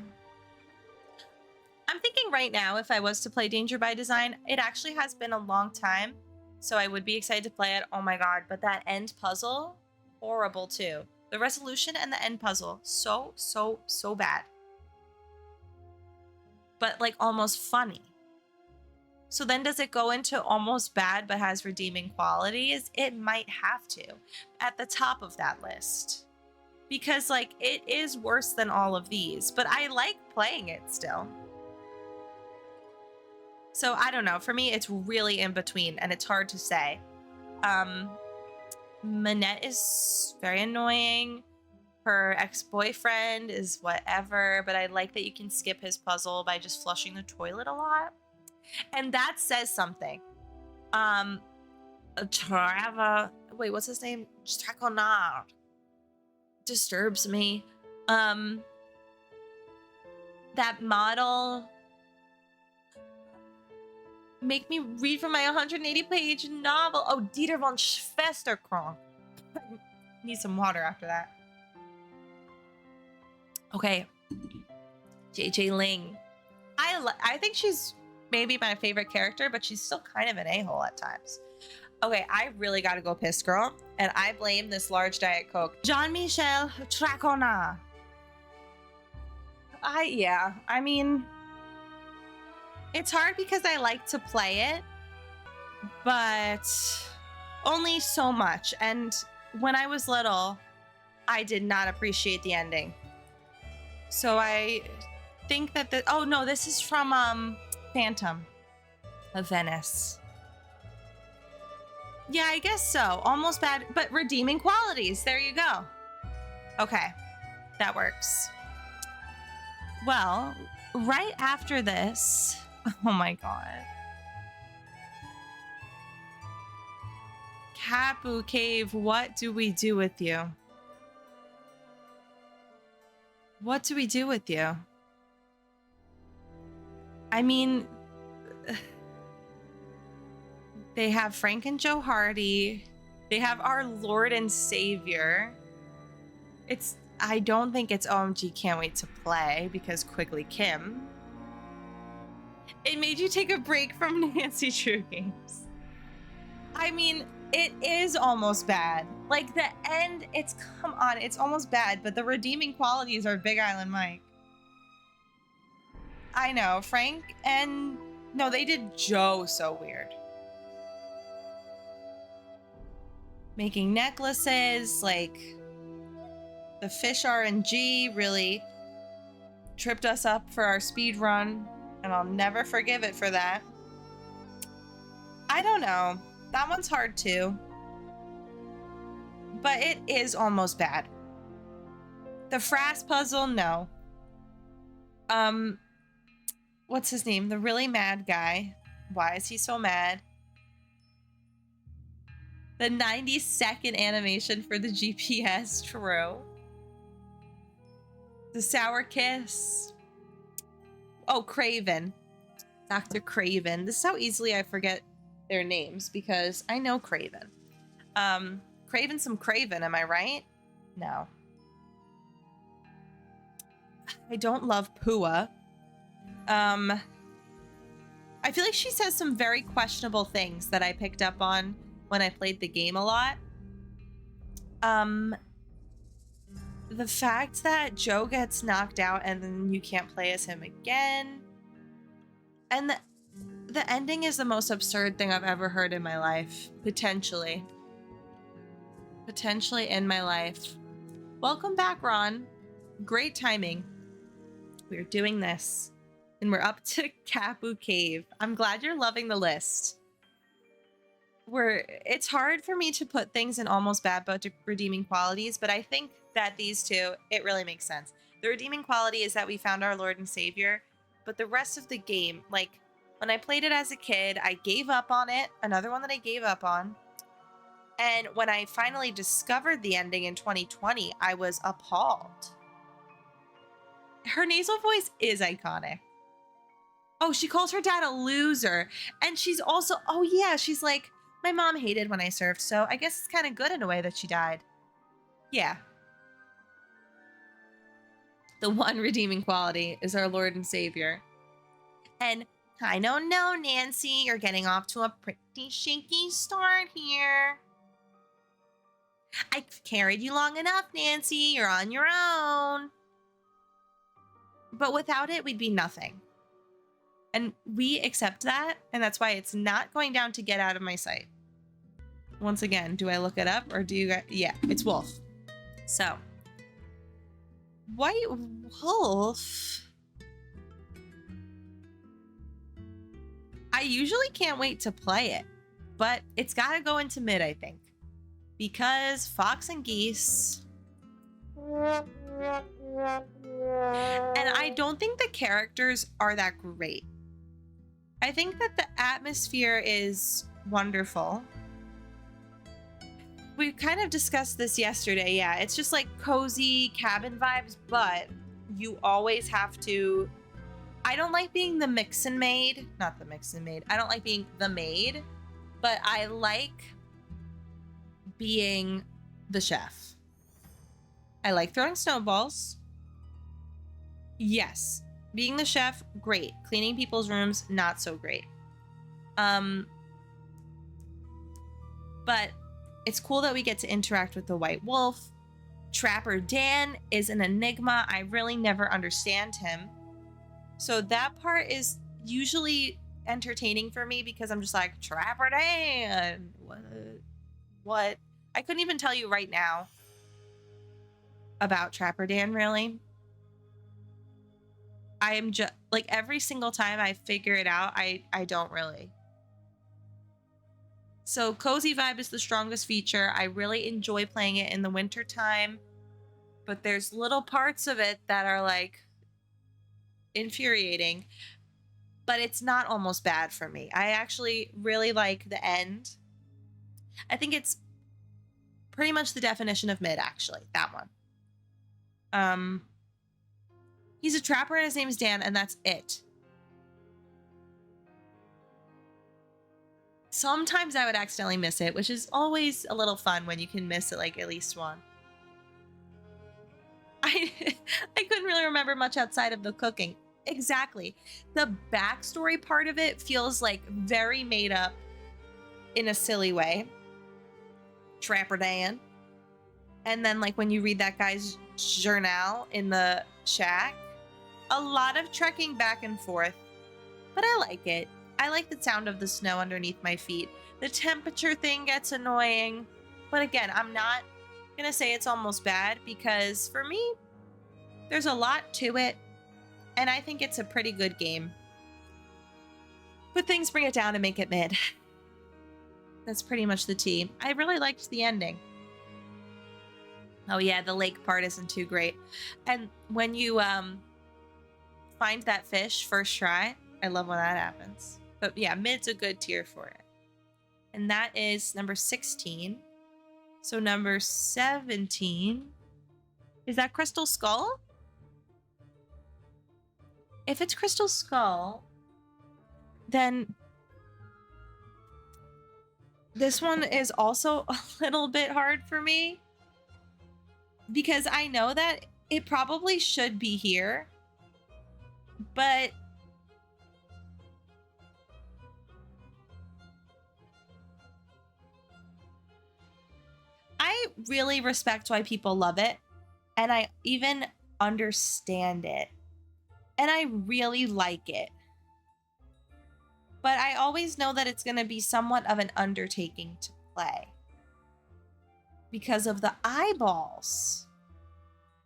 I'm thinking right now, if I was to play Danger by Design, it actually has been a long time, so I would be excited to play it. Oh my god, but that end puzzle, horrible too. The resolution and the end puzzle, so bad. But like almost funny. So then does it go into almost bad but has redeeming qualities? It might have to at the top of that list. Because like it is worse than all of these, but I like playing it still. So I don't know. For me, it's really in between and it's hard to say. Manette is very annoying. Her ex-boyfriend is whatever, but I like that you can skip his puzzle by just flushing the toilet a lot. And that says something. Wait, what's his name? Straconard disturbs me. That model make me read from my 180-page novel. Oh, Dieter von Schwesterkrank. Need some water after that. Okay. JJ Ling. I think she's maybe my favorite character, but she's still kind of an a-hole at times. Okay, I really gotta go piss, girl. And I blame this large Diet Coke. Jean-Michel Traconard. I mean, it's hard because I like to play it, but only so much. And when I was little, I did not appreciate the ending. So I think that oh no, this is from Phantom of Venice. Yeah, I guess so. Almost bad, but redeeming qualities. There you go. Okay, that works. Well, right after this, oh my god. Kapu Cave, what do we do with you? What do we do with you? I mean, they have Frank and Joe Hardy. They have our Lord and Savior. I don't think it's OMG Can't Wait to Play because Quigley Kim. It made you take a break from Nancy Drew games. I mean, it is almost bad. Like the end, come on, it's almost bad, but the redeeming qualities are Big Island Mike. I know, Frank and... No, they did Joe so weird. Making necklaces, like... The fish RNG really tripped us up for our speed run, and I'll never forgive it for that. I don't know. That one's hard too. But it is almost bad. The Frass puzzle, no. What's his name? The really mad guy. Why is he so mad? The 90-second animation for the GPS, true. The Sour Kiss. Oh, Craven. Dr. Craven. This is how easily I forget their names because I know Craven. Craven some Craven, am I right? No. I don't love Pua. I feel like she says some very questionable things that I picked up on when I played the game a lot. Um, the fact that Joe gets knocked out and then you can't play as him again. And the ending is the most absurd thing I've ever heard in my life. Potentially. Potentially in my life. Welcome back, Ron. Great timing. We're doing this. And we're up to Kapu Cave. I'm glad you're loving the list. It's hard for me to put things in almost bad but redeeming qualities, but I think that these two, it really makes sense. The redeeming quality is that we found our Lord and Savior, but the rest of the game, like when I played it as a kid, I gave up on it. Another one that I gave up on. And when I finally discovered the ending in 2020, I was appalled. Her nasal voice is iconic. Oh, she calls her dad a loser. And she's also, oh yeah, she's like, my mom hated when I surfed, so I guess it's kind of good in a way that she died. Yeah. The one redeeming quality is our Lord and Savior. And I don't know, Nancy, you're getting off to a pretty shaky start here. I've carried you long enough, Nancy. You're on your own. But without it, we'd be nothing. And we accept that, and that's why it's not going down to get out of my sight. Once again, do I look it up or do you guys? Yeah, it's wolf. So, white wolf. I usually can't wait to play it, but it's got to go into mid, I think. Because Fox and Geese. And I don't think the characters are that great. I think that the atmosphere is wonderful. We kind of discussed this yesterday. Yeah, it's just like cozy cabin vibes, but you always have to. I don't like being the mix-and maid. Not the mix-and maid. I don't like being the maid, but I like being the chef. I like throwing snowballs. Yes. Being the chef, great. Cleaning people's rooms, not so great. But it's cool that we get to interact with the White Wolf. Trapper Dan is an enigma. I really never understand him. So that part is usually entertaining for me because I'm just like, Trapper Dan. What? I couldn't even tell you right now about Trapper Dan, really. I am just like every single time I figure it out, I don't really. So cozy vibe is the strongest feature. I really enjoy playing it in the winter time, but there's little parts of it that are like infuriating, but it's not almost bad for me. I actually really like the end. I think it's pretty much the definition of mid, actually, that one. He's a trapper and his name is Dan, and that's it. Sometimes I would accidentally miss it, which is always a little fun when you can miss it like at least one. I couldn't really remember much outside of the cooking. Exactly. The backstory part of it feels like very made up in a silly way. Trapper Dan. And then like when you read that guy's journal in the shack, a lot of trekking back and forth, but I like it. I like the sound of the snow underneath my feet. The temperature thing gets annoying, but again, I'm not gonna say it's almost bad because for me, there's a lot to it, and I think it's a pretty good game. But things bring it down and make it mid. That's pretty much the tea. I really liked the ending. Oh yeah, the lake part isn't too great. And when you find that fish first try, I love when that happens. But yeah, mid's a good tier for it. And that is number 16. So number 17, is that Crystal Skull? If it's Crystal Skull, then this one is also a little bit hard for me because I know that it probably should be here, but I I really respect why people love it, and I even understand it, and I really like it. But I always know that it's going to be somewhat of an undertaking to play because of the eyeballs.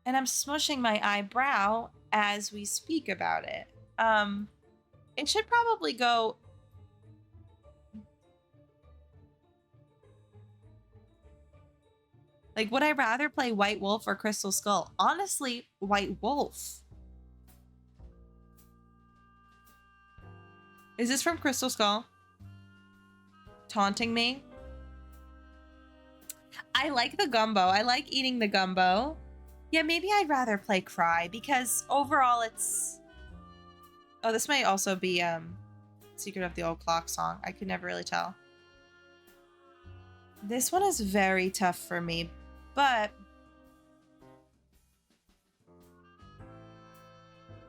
And I'm smushing my eyebrow as we speak about it. It should probably go. Like, would I rather play White Wolf or Crystal Skull? Honestly, White Wolf. Is this from Crystal Skull? Taunting me? I like the gumbo. I like eating the gumbo. Yeah, maybe I'd rather play Cry because overall it's... Oh, this might also be Secret of the Old Clock song. I could never really tell. This one is very tough for me, but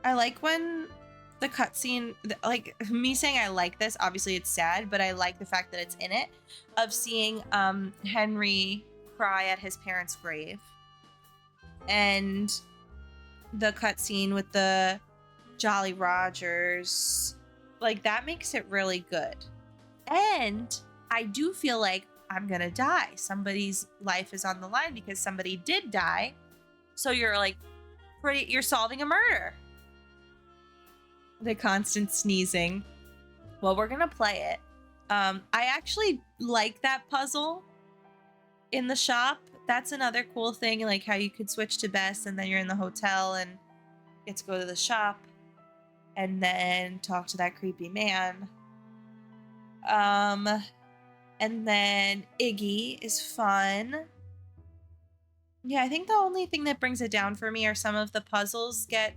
I like when the cutscene, like me saying I like this, obviously it's sad, but I like the fact that it's in it, of seeing Henry cry at his parents' grave. And the cutscene with the Jolly Rogers, like that makes it really good. And I do feel like I'm gonna die. Somebody's life is on the line because somebody did die. So you're like, you're solving a murder. The constant sneezing. Well, we're gonna play it. I actually like that puzzle in the shop. That's another cool thing, like how you could switch to Bess and then you're in the hotel and get to go to the shop and then talk to that creepy man. And then Iggy is fun. Yeah, I think the only thing that brings it down for me are some of the puzzles get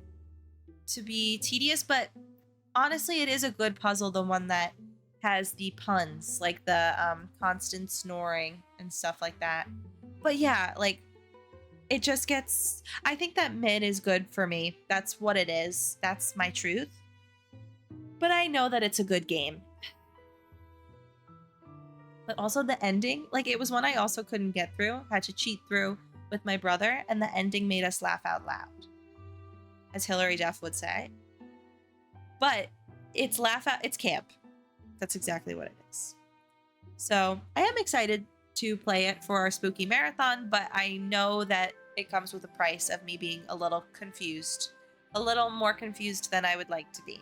to be tedious, but honestly, it is a good puzzle, the one that has the puns, like the constant snoring and stuff like that. But yeah, like, it just gets... I think that mid is good for me. That's what it is. That's my truth. But I know that it's a good game. But also the ending, like, it was one I also couldn't get through. Had to cheat through with my brother, and the ending made us laugh out loud, as Hilary Duff would say. But it's camp. That's exactly what it is. So I am excited to play it for our spooky marathon, but I know that it comes with a price of me being a little confused, a little more confused than I would like to be.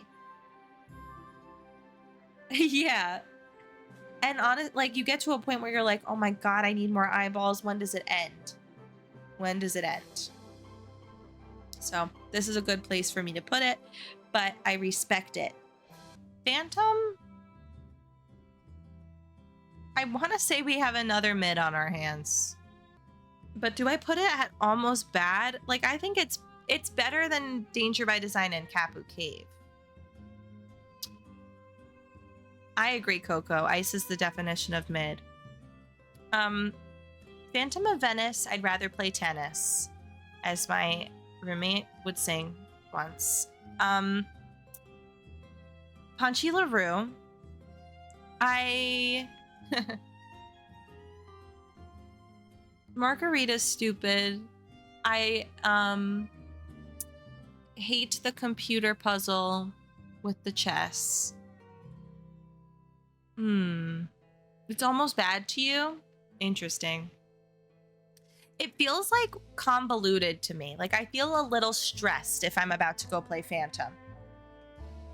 Yeah. And honest, like, you get to a point where you're like, oh my God, I need more eyeballs. When does it end? When does it end? So this is a good place for me to put it, but I respect it. Phantom? I want to say we have another mid on our hands. But do I put it at almost bad? Like, I think it's better than Danger by Design and Kapu Cave. I agree, Coco. Ice is the definition of mid. Phantom of Venice, I'd rather play tennis, as my roommate would sing once. Punchy LaRue. Margarita's stupid. I hate the computer puzzle with the chess. It's almost bad to you? Interesting. It feels like convoluted to me. Like, I feel a little stressed if I'm about to go play Phantom.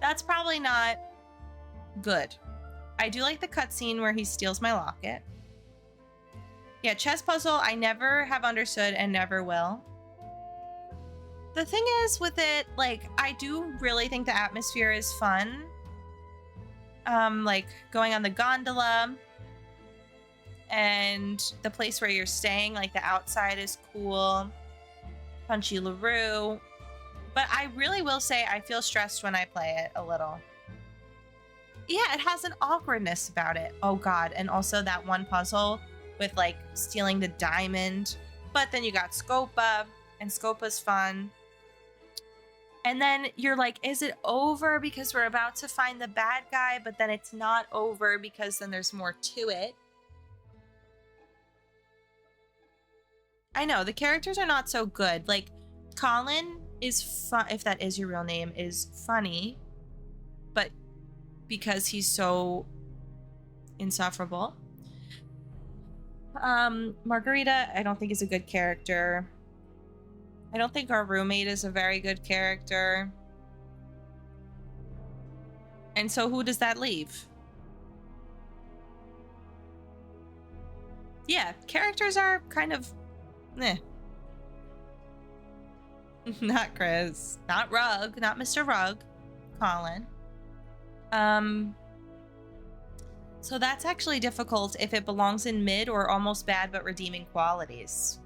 That's probably not good. I do like the cutscene where he steals my locket. Yeah, chess puzzle, I never have understood and never will. The thing is with it, like, I do really think the atmosphere is fun. Like going on the gondola and the place where you're staying, like the outside is cool. Punchy LaRue. But I really will say I feel stressed when I play it a little. Yeah, it has an awkwardness about it. Oh God, and also that one puzzle with like stealing the diamond. But then you got Scopa, and Scopa's fun. And then you're like, is it over because we're about to find the bad guy? But then it's not over because then there's more to it. I know the characters are not so good. Like Colin is fun, if that is your real name, is funny, but because he's so insufferable. Margarita, I don't think is a good character. I don't think our roommate is a very good character. And so who does that leave? Yeah, characters are kind of eh. Not Chris, not Rug, not Mr. Rug, Colin. So that's actually difficult if it belongs in mid or almost bad but redeeming qualities.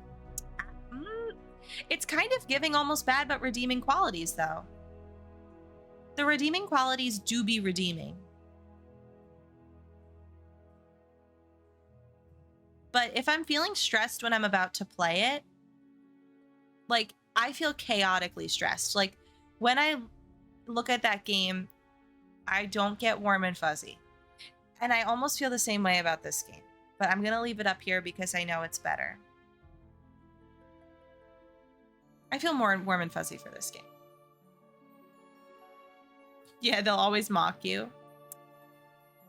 It's kind of giving almost bad but redeeming qualities though. The redeeming qualities do be redeeming. But if I'm feeling stressed when I'm about to play it, like I feel chaotically stressed. Like when I look at that game, I don't get warm and fuzzy. And I almost feel the same way about this game. But I'm going to leave it up here because I know it's better. I feel more warm and fuzzy for this game. Yeah, they'll always mock you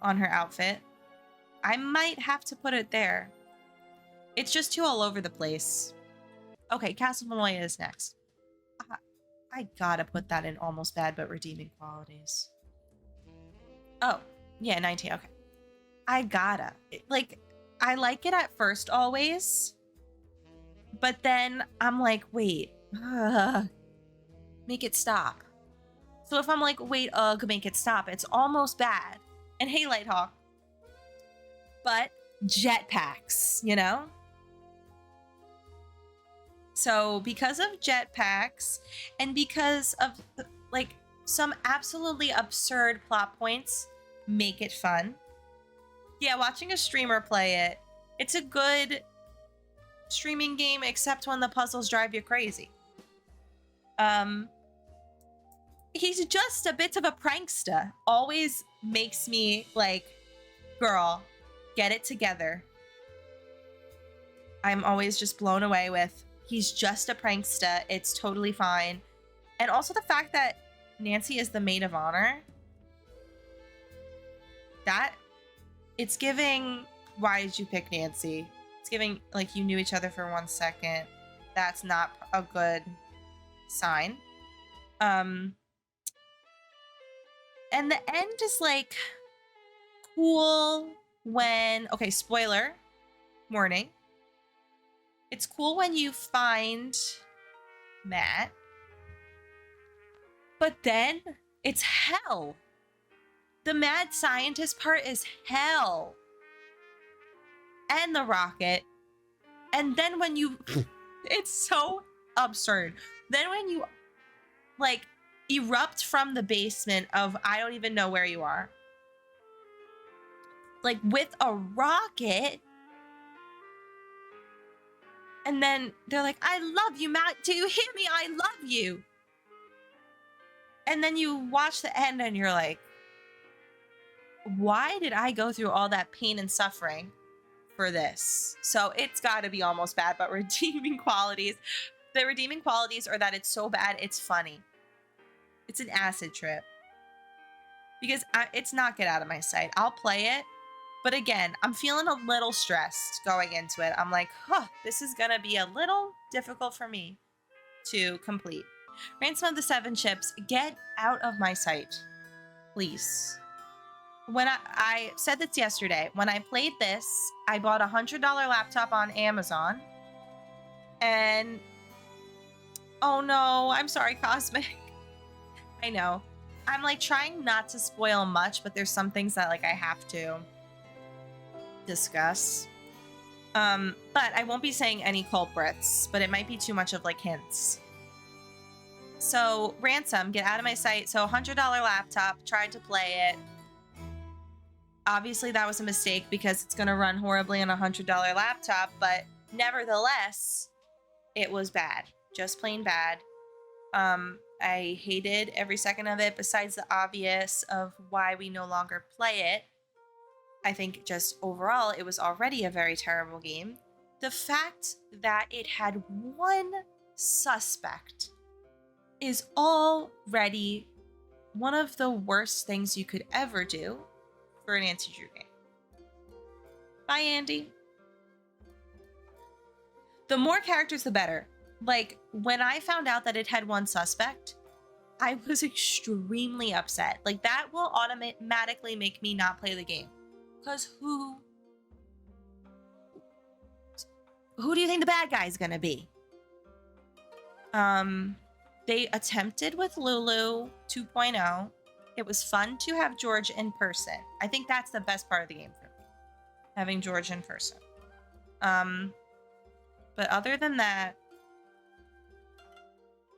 on her outfit. I might have to put it there. It's just too all over the place. Okay, Castle Manoia is next. I gotta put that in almost bad but redeeming qualities. Oh, yeah, 19, okay. I gotta. Like, I like it at first always. But then I'm like, wait. Make it stop. So if I'm like, wait, make it stop, it's almost bad. And hey, Lighthawk. But jetpacks, you know? So because of jetpacks and because of like some absolutely absurd plot points make it fun. Yeah, watching a streamer play it, it's a good streaming game except when the puzzles drive you crazy. He's just a bit of a prankster. Always makes me like, girl, get it together. I'm always just blown away with, he's just a prankster. It's totally fine. And also the fact that Nancy is the maid of honor. That, it's giving, why did you pick Nancy? It's giving, like, you knew each other for 1 second. That's not a good sign. And the end is, like, cool when, okay, spoiler, warning. It's cool when you find Matt. But then, it's hell. The mad scientist part is hell. And the rocket. And then when you... it's so absurd. Then when you, like, erupt from the basement of I don't even know where you are. Like, with a rocket. And then they're like, I love you, Matt. Do you hear me? I love you. And then you watch the end and you're like, why did I go through all that pain and suffering for this? So it's got to be almost bad, but redeeming qualities. The redeeming qualities are that it's so bad, it's funny. It's an acid trip. Because it's not get out of my sight. I'll play it. But again, I'm feeling a little stressed going into it. I'm like, this is going to be a little difficult for me to complete. Ransom of the Seven Ships, get out of my sight. Please. When I said this yesterday, when I played this, I bought a $100 laptop on Amazon. And, oh no, I'm sorry, Cosmic. I know. I'm like trying not to spoil much, but there's some things that like I have to discuss. But I won't be saying any culprits, but it might be too much of like hints. So, Ransom, get out of my sight. So, $100 laptop, tried to play it. Obviously, that was a mistake because it's going to run horribly on a $100 laptop, but nevertheless, it was bad. Just plain bad. I hated every second of it, besides the obvious of why we no longer play it. I think just overall, it was already a very terrible game. the fact that it had one suspect is already one of the worst things you could ever do for an anti-Drew game. Bye, Andy. The more characters, the better. Like, when I found out that it had one suspect, I was extremely upset. Like, that will automatically make me not play the game. Because who do you think the bad guy is gonna be? They attempted with Lulu 2.0. It was fun to have George in person. I think that's the best part of the game for me, having George in person. But other than that,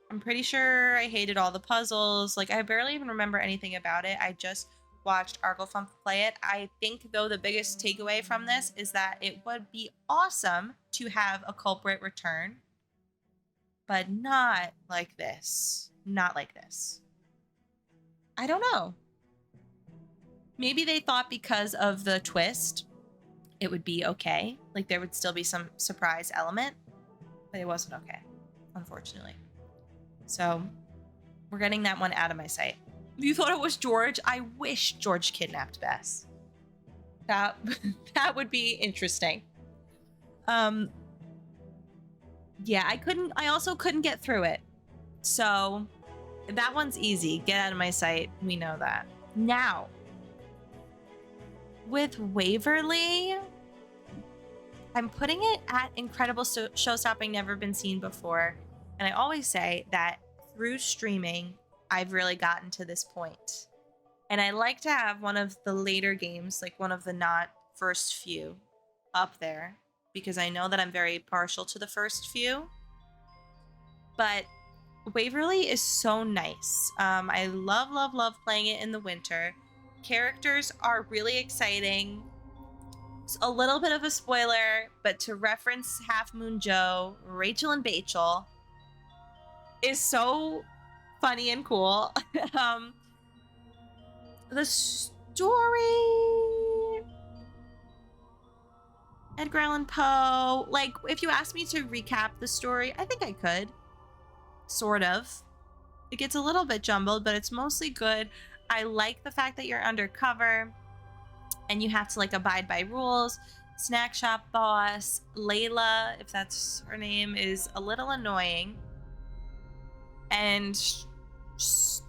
I'm pretty sure I hated all the puzzles. Like, I barely even remember anything about it. I just watched Arglefump play it. I think, though, the biggest takeaway from this is that it would be awesome to have a culprit return, but not like this. Not like this. I don't know. Maybe they thought because of the twist, it would be okay. Like, there would still be some surprise element, but it wasn't okay, unfortunately. So we're getting that one out of my sight. You thought it was George? I wish George kidnapped Bess. That would be interesting. Yeah, I also couldn't get through it. So that one's easy. Get out of my sight. We know that. Now, with Waverly, I'm putting it at incredible show-stopping, never been seen before. And I always say that through streaming, I've really gotten to this point. And I like to have one of the later games, like one of the not first few, up there, because I know that I'm very partial to the first few. But Waverly is so nice. I love, love, love playing it in the winter. Characters are really exciting. It's a little bit of a spoiler, but to reference Half Moon Joe, Rachel and Bachel is so funny and cool. The story, Edgar Allan Poe, like, if you asked me to recap the story, I think I could. Sort of. It gets a little bit jumbled, but it's mostly good. I like the fact that you're undercover and you have to, like, abide by rules. Snack shop boss, Layla, if that's her name, is a little annoying. And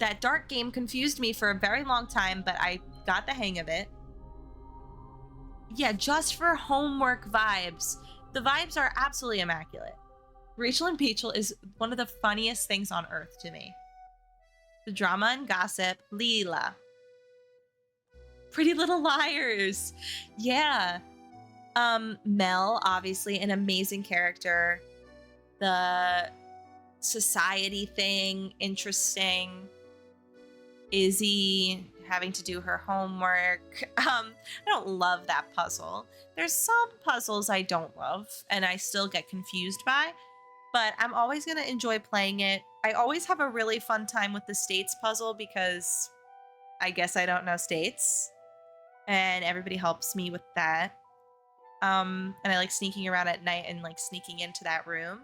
that dark game confused me for a very long time, but I got the hang of it. Yeah, just for homework vibes. The vibes are absolutely immaculate. Rachel and Bachel is one of the funniest things on earth to me. The drama and gossip, Leela. Pretty Little Liars. Yeah. Mel, obviously an amazing character. The society thing, interesting. Izzy having to do her homework. I don't love that puzzle. There's some puzzles I don't love and I still get confused by, but I'm always going to enjoy playing it. I always have a really fun time with the states puzzle because I guess I don't know states and everybody helps me with that. And I like sneaking around at night and like sneaking into that room.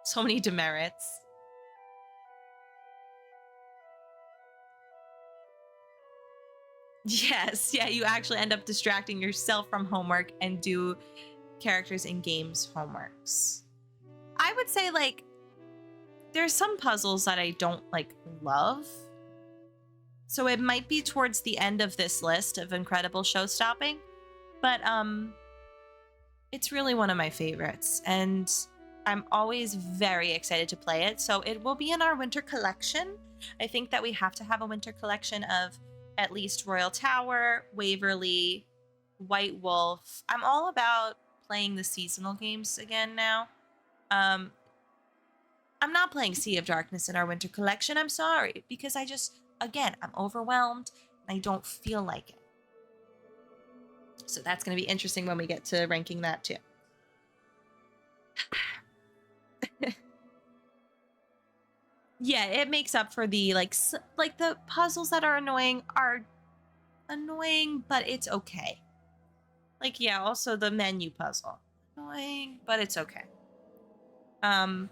So many demerits. Yes, yeah, you actually end up distracting yourself from homework and do characters in games homeworks. I would say, like, there's some puzzles that I don't, like, love. So it might be towards the end of this list of incredible show-stopping. But, it's really one of my favorites. And I'm always very excited to play it. So it will be in our winter collection. I think that we have to have a winter collection of at least Royal Tower, Waverly, White Wolf. I'm all about playing the seasonal games again now. I'm not playing Sea of Darkness in our winter collection. I'm sorry, because again, I'm overwhelmed and I don't feel like it. So that's going to be interesting when we get to ranking that too. Yeah, it makes up for the like the puzzles that are annoying, but it's okay. Like, yeah, also the menu puzzle. annoying, but it's okay. Um,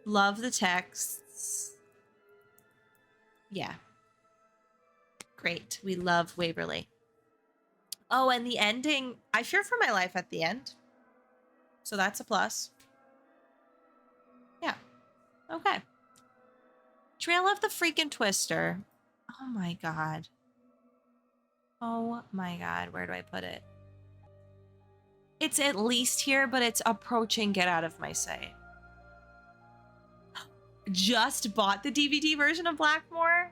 love the texts. Yeah. Great. We love Waverly. Oh, and the ending. I fear for my life at the end. So that's a plus. Yeah. Okay. Trail of the freaking Twister. Oh my god. Oh my god. Where do I put it? It's at least here, but it's approaching Get Out of My Sight. Just bought the DVD version of Blackmore?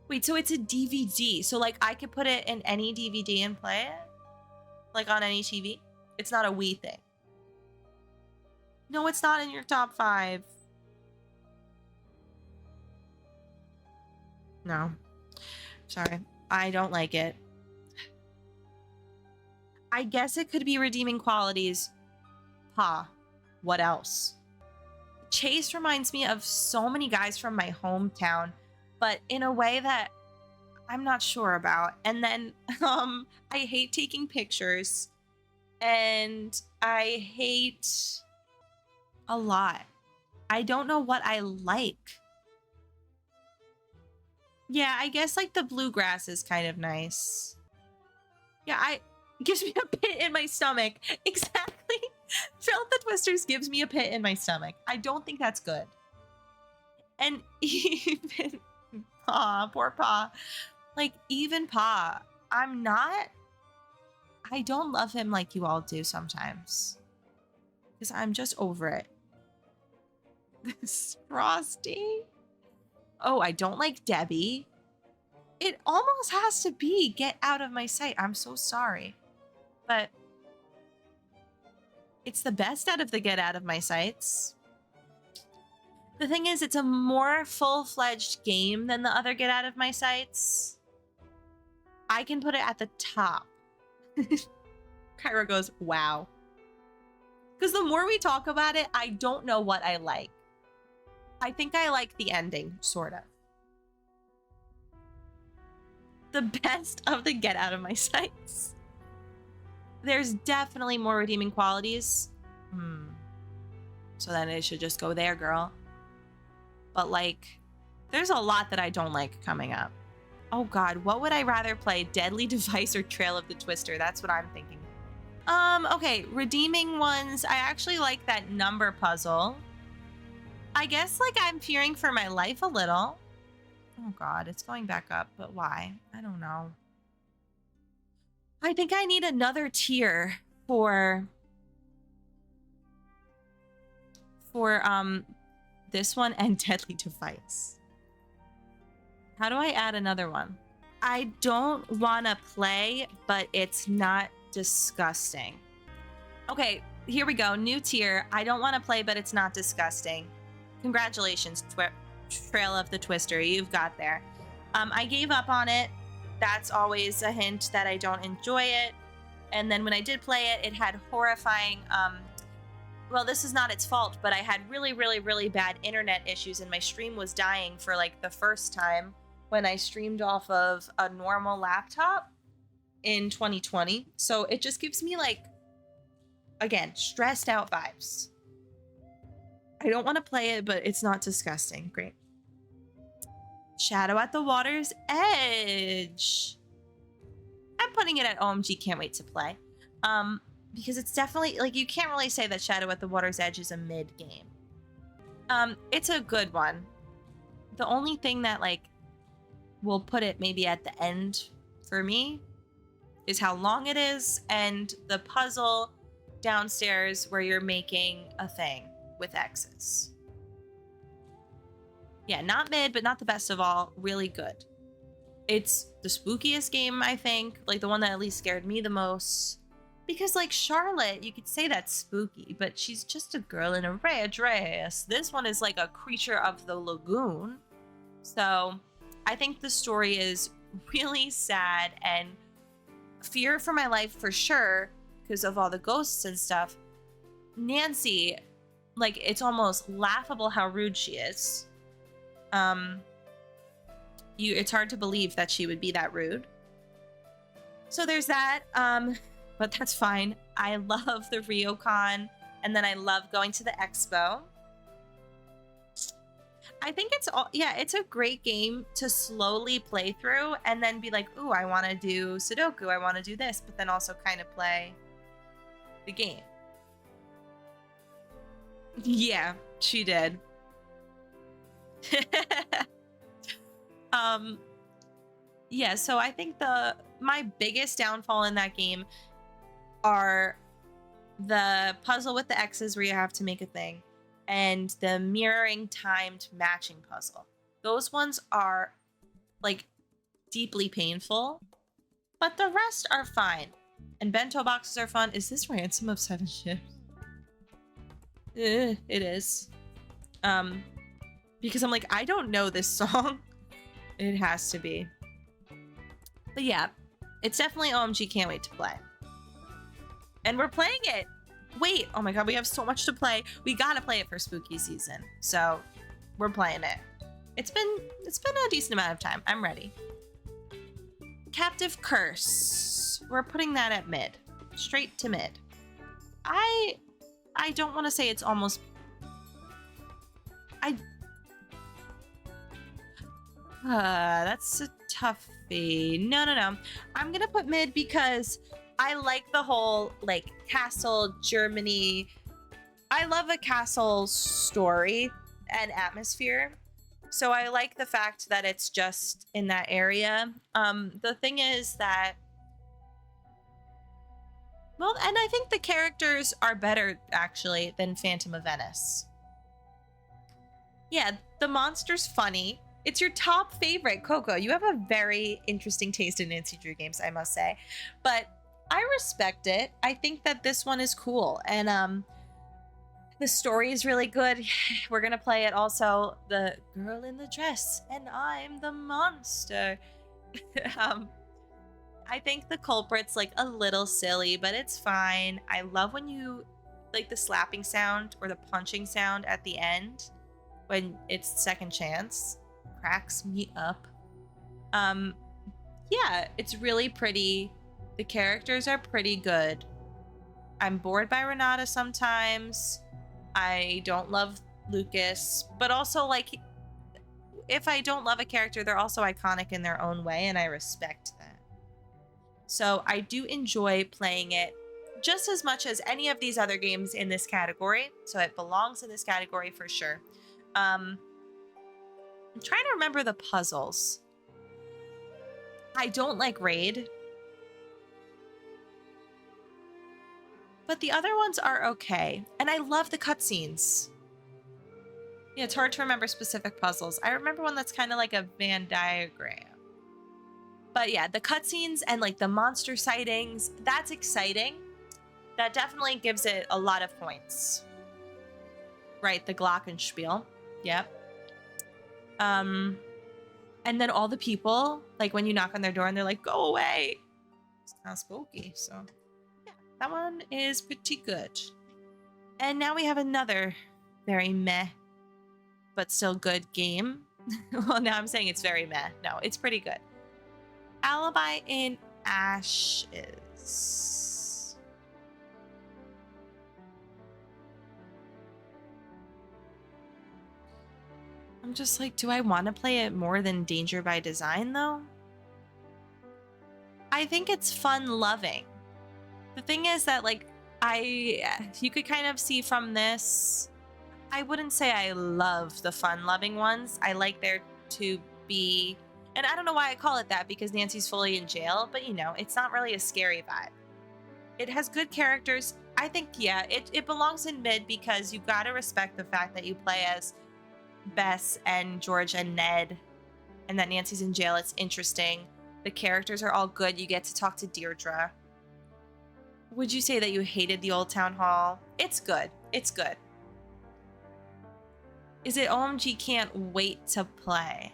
Wait, so it's a DVD. So like I could put it in any DVD and play it? Like on any TV? It's not a Wii thing. No, it's not in your top 5. No. Sorry. I don't like it. I guess it could be redeeming qualities. Ha. What else? Chase reminds me of so many guys from my hometown, but in a way that I'm not sure about. And then I hate taking pictures, and I hate a lot. I don't know what I like. Yeah, I guess like the bluegrass is kind of nice. Yeah, gives me a pit in my stomach. Exactly. Trail of the Twisters gives me a pit in my stomach. I don't think that's good. And even Pa, poor Pa. Like, even Pa, I don't love him like you all do sometimes. Because I'm just over it. This Frosty. Oh, I don't like Debbie. It almost has to be Get Out of My Sight. I'm so sorry. But it's the best out of the Get Out of My Sights. The thing is, it's a more full-fledged game than the other Get Out of My Sights. I can put it at the top. Kyra goes, wow. Because the more we talk about it, I don't know what I like. I think I like the ending, sort of. The best of the Get Out of My Sights. There's definitely more redeeming qualities. So then it should just go there, girl. But like, there's a lot that I don't like coming up. Oh god, what would I rather play? Deadly Device or Trail of the Twister? That's what I'm thinking. Okay, redeeming ones. I actually like that number puzzle. I guess like I'm fearing for my life a little. Oh god, it's going back up, but why? I don't know. I think I need another tier for this one and Deadly Device. How do I add another one? I don't want to play, but it's not disgusting. Okay, here we go. New tier. I don't want to play, but it's not disgusting. Congratulations, Trail of the Twister. You've got there. I gave up on it. That's always a hint that I don't enjoy it. And then when I did play it, it had horrifying, well, this is not its fault, but I had really, really, really bad internet issues and my stream was dying for like the first time when I streamed off of a normal laptop in 2020. So it just gives me like, again, stressed out vibes. I don't want to play it, but it's not disgusting. Great. Shadow at the Water's Edge. I'm putting it at OMG Can't Wait to Play. Because it's definitely, like, you can't really say that Shadow at the Water's Edge is a mid game. It's a good one. The only thing that, like, will put it maybe at the end for me is how long it is and the puzzle downstairs where you're making a thing with X's. Yeah, not mid, but not the best of all. Really good. It's the spookiest game, I think. Like, the one that at least scared me the most. Because, like, Charlotte, you could say that's spooky, but she's just a girl in a red dress. This one is like a creature of the lagoon. So, I think the story is really sad and fear for my life for sure because of all the ghosts and stuff. Nancy, like, it's almost laughable how rude she is. It's hard to believe that she would be that rude. So there's that. but that's fine. I love the RioCon, and then I love going to the expo. I think it's all, yeah, it's a great game to slowly play through and then be like, ooh, I want to do Sudoku, I want to do this, but then also kind of play the game. Yeah, she did. Yeah, so I think my biggest downfall in that game are the puzzle with the X's where you have to make a thing and the mirroring timed matching puzzle. Those ones are like deeply painful, but the rest are fine. And bento boxes are fun. Is this Ransom of Seven Ships? It is. Because I'm like, I don't know this song. It has to be. But yeah, it's definitely OMG can't wait to play. And we're playing it. Wait, oh my god, we have so much to play. We gotta play it for spooky season. So we're playing it. It's been a decent amount of time. I'm ready. Captive Curse. We're putting that at mid. Straight to mid. I don't want to say it's almost that's a toughie. No. I'm gonna put mid because I like the whole like castle Germany. I love a castle story and atmosphere. So I like the fact that it's just in that area. The thing is that, well, and I think the characters are better actually than Phantom of Venice. Yeah, the monster's funny. It's your top favorite, Coco. You have a very interesting taste in Nancy Drew games, I must say. But I respect it. I think that this one is cool. And the story is really good. We're going to play it also. The girl in the dress and I'm the monster. I think the culprit's like a little silly, but it's fine. I love when you like the slapping sound or the punching sound at the end when it's second chance. Cracks me up. Yeah, it's really pretty. The characters are pretty good. I'm bored by Renata sometimes. I don't love Lucas, but also like if I don't love a character, they're also iconic in their own way, and I respect that. So I do enjoy playing it just as much as any of these other games in this category. So it belongs in this category for sure. I'm trying to remember the puzzles. I don't like Raid. But the other ones are okay. And I love the cutscenes. Yeah, it's hard to remember specific puzzles. I remember one that's kind of like a Venn diagram. But yeah, the cutscenes and like the monster sightings, that's exciting. That definitely gives it a lot of points. Right, the Glockenspiel. Yep. And then all the people, like when you knock on their door and they're like, go away. It's kind of spooky, so yeah, that one is pretty good. And now we have another very meh, but still good game. Well, now I'm saying it's very meh. No, it's pretty good. Alibi in Ashes. I'm just like, do I want to play it more than Danger by Design, though? I think it's fun-loving. The thing is that, like, you could kind of see from this, I wouldn't say I love the fun-loving ones. I like there to be, and I don't know why I call it that, because Nancy's fully in jail, but, you know, it's not really a scary vibe. It has good characters. I think, yeah, it belongs in mid because you gotta respect the fact that you play as Bess and George and Ned, and that Nancy's in jail. It's interesting. The characters are all good. You get to talk to Deirdre. Would you say that you hated the Old Town Hall? It's good. It's good. Is it OMG can't wait to play?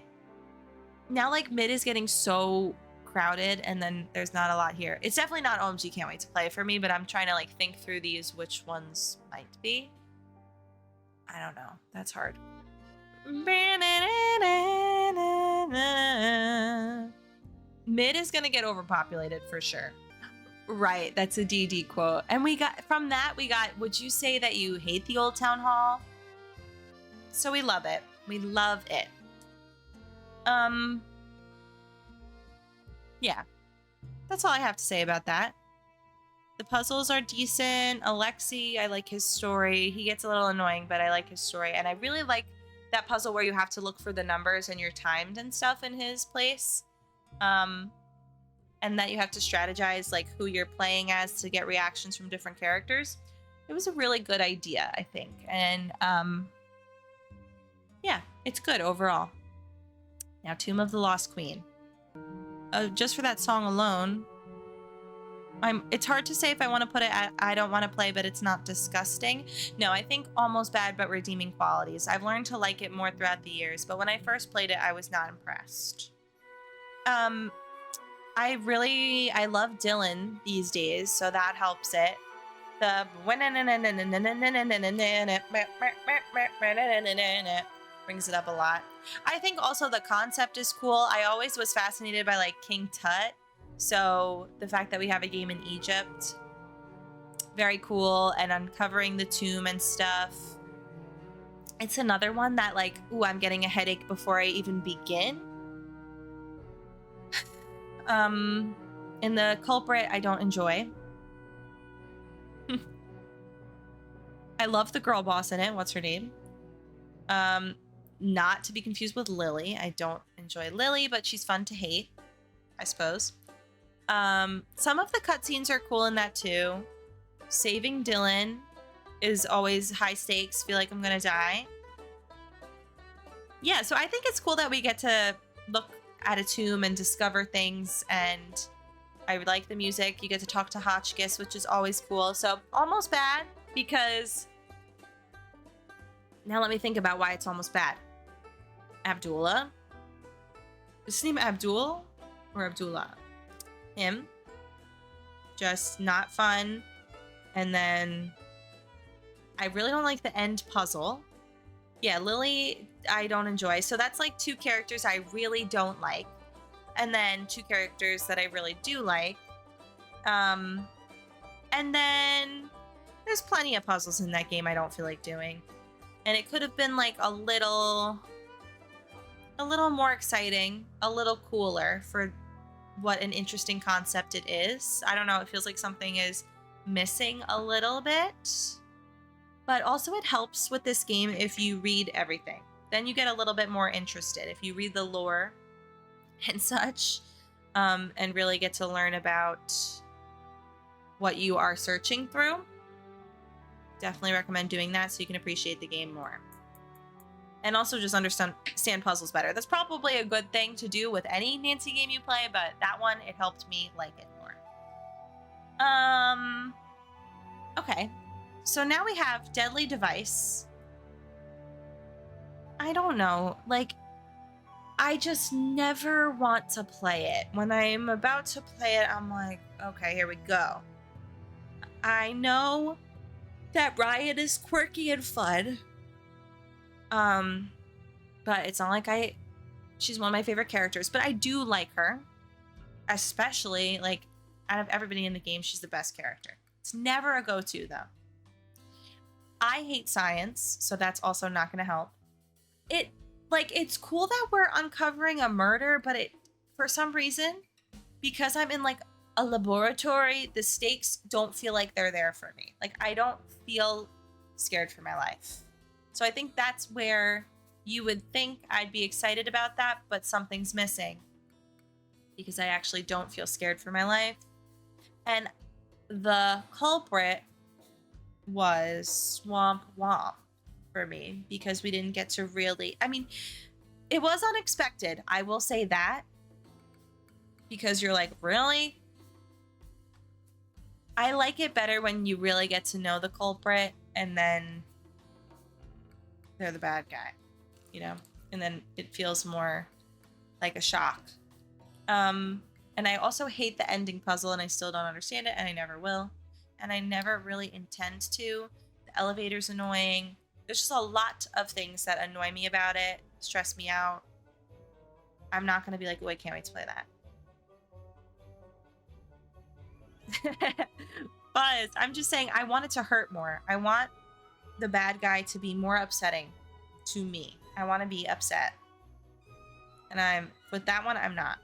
Now, like, mid is getting so crowded, and then there's not a lot here. It's definitely not OMG can't wait to play for me, but I'm trying to, like, think through these, which ones might be. I don't know. That's hard. Mid is gonna get overpopulated for sure. Right, that's a DD quote. And we got, would you say that you hate the old town hall? So we love it. We love it. Yeah. That's all I have to say about that. The puzzles are decent. Alexi, I like his story. He gets a little annoying, but I like his story. And I really like that puzzle where you have to look for the numbers and you're timed and stuff in his place. And that you have to strategize like who you're playing as to get reactions from different characters. It was a really good idea, I think. And yeah, it's good overall. Now, Tomb of the Lost Queen. Just for that song alone, it's hard to say if I want to put it at I don't want to play, but it's not disgusting. No, I think almost bad, but redeeming qualities. I've learned to like it more throughout the years, but when I first played it, I was not impressed. I love Dylan these days, so that helps it. The brings it up a lot. I think also the concept is cool. I always was fascinated by like King Tut. So the fact that we have a game in Egypt, very cool, and uncovering the tomb and stuff. It's another one that like, ooh, I'm getting a headache before I even begin. In the Culprit, I don't enjoy. I love the girl boss in it. What's her name? Not to be confused with Lily. I don't enjoy Lily, but she's fun to hate, I suppose. Some of the cutscenes are cool in that too. Saving Dylan is always high stakes. Feel like I'm gonna die. Yeah, so I think it's cool that we get to look at a tomb and discover things, and I like the music. You get to talk to Hotchkiss, which is always cool. So almost bad, because now let me think about why it's almost bad. Abdullah. Is his name Abdul or Abdullah? Him. Just not fun. And then I really don't like the end puzzle. Yeah, Lily, I don't enjoy. So that's like two characters I really don't like. And then two characters that I really do like. And then there's plenty of puzzles in that game I don't feel like doing. And it could have been like a little more exciting, a little cooler for what an interesting concept it is. I don't know, it feels like something is missing a little bit. But also it helps with this game if you read everything. Then you get a little bit more interested. If you read the lore and such, and really get to learn about what you are searching through. Definitely recommend doing that so you can appreciate the game more. And also just understand puzzles better. That's probably a good thing to do with any Nancy game you play, but that one, it helped me like it more. Okay. So now we have Deadly Device. I don't know. Like, I just never want to play it. When I'm about to play it, I'm like, okay, here we go. I know that Riot is quirky and fun. But it's not like she's one of my favorite characters, but I do like her. Especially, like, out of everybody in the game, she's the best character. It's never a go-to, though. I hate science, so that's also not going to help. It's cool that we're uncovering a murder, but for some reason, because I'm in, like, a laboratory, the stakes don't feel like they're there for me. Like, I don't feel scared for my life. So I think that's where you would think I'd be excited about that, but something's missing. Because I actually don't feel scared for my life. And the culprit was Swamp Womp for me, because we didn't get to really... I mean, it was unexpected, I will say that. Because you're like, really? I like it better when you really get to know the culprit, and then they're the bad guy, you know? And then it feels more like a shock. And I also hate the ending puzzle, and I still don't understand it, and I never will. And I never really intend to. The elevator's annoying. There's just a lot of things that annoy me about it, stress me out. I'm not going to be like, oh, I can't wait to play that. Buzz, I'm just saying I want it to hurt more. I want the bad guy to be more upsetting to me. I want to be upset. And I'm with that one, I'm not.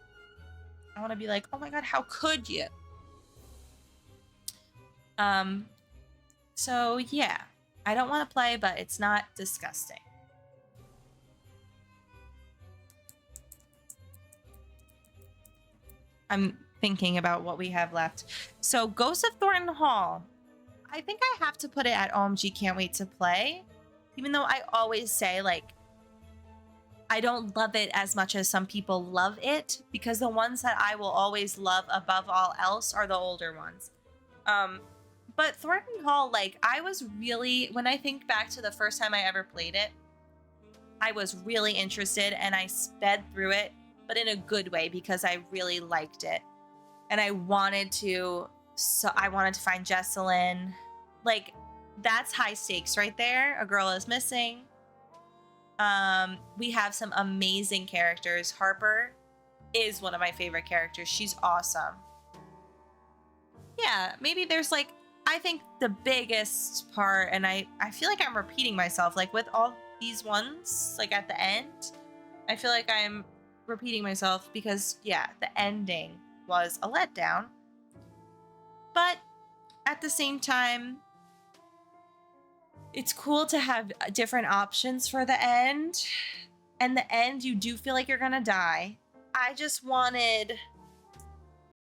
I want to be like, oh my god, how could you? So yeah. I don't want to play, but it's not disgusting. I'm thinking about what we have left. So Ghost of Thornton Hall. I think I have to put it at OMG Can't Wait to Play. Even though I always say, like, I don't love it as much as some people love it, because the ones that I will always love above all else are the older ones. But Thornton Hall, like, I was really, when I think back to the first time I ever played it, I was really interested and I sped through it, but in a good way because I really liked it. And I wanted to find Jessalyn. Like, that's high stakes right there. A girl is missing. We have some amazing characters. Harper is one of my favorite characters. She's awesome. Yeah, maybe there's like, I think the biggest part, and I feel like I'm repeating myself, like with all these ones, like at the end, I feel like I'm repeating myself because, yeah, the ending was a letdown. But at the same time, it's cool to have different options for the end. And the end, you do feel like you're gonna die. I just wanted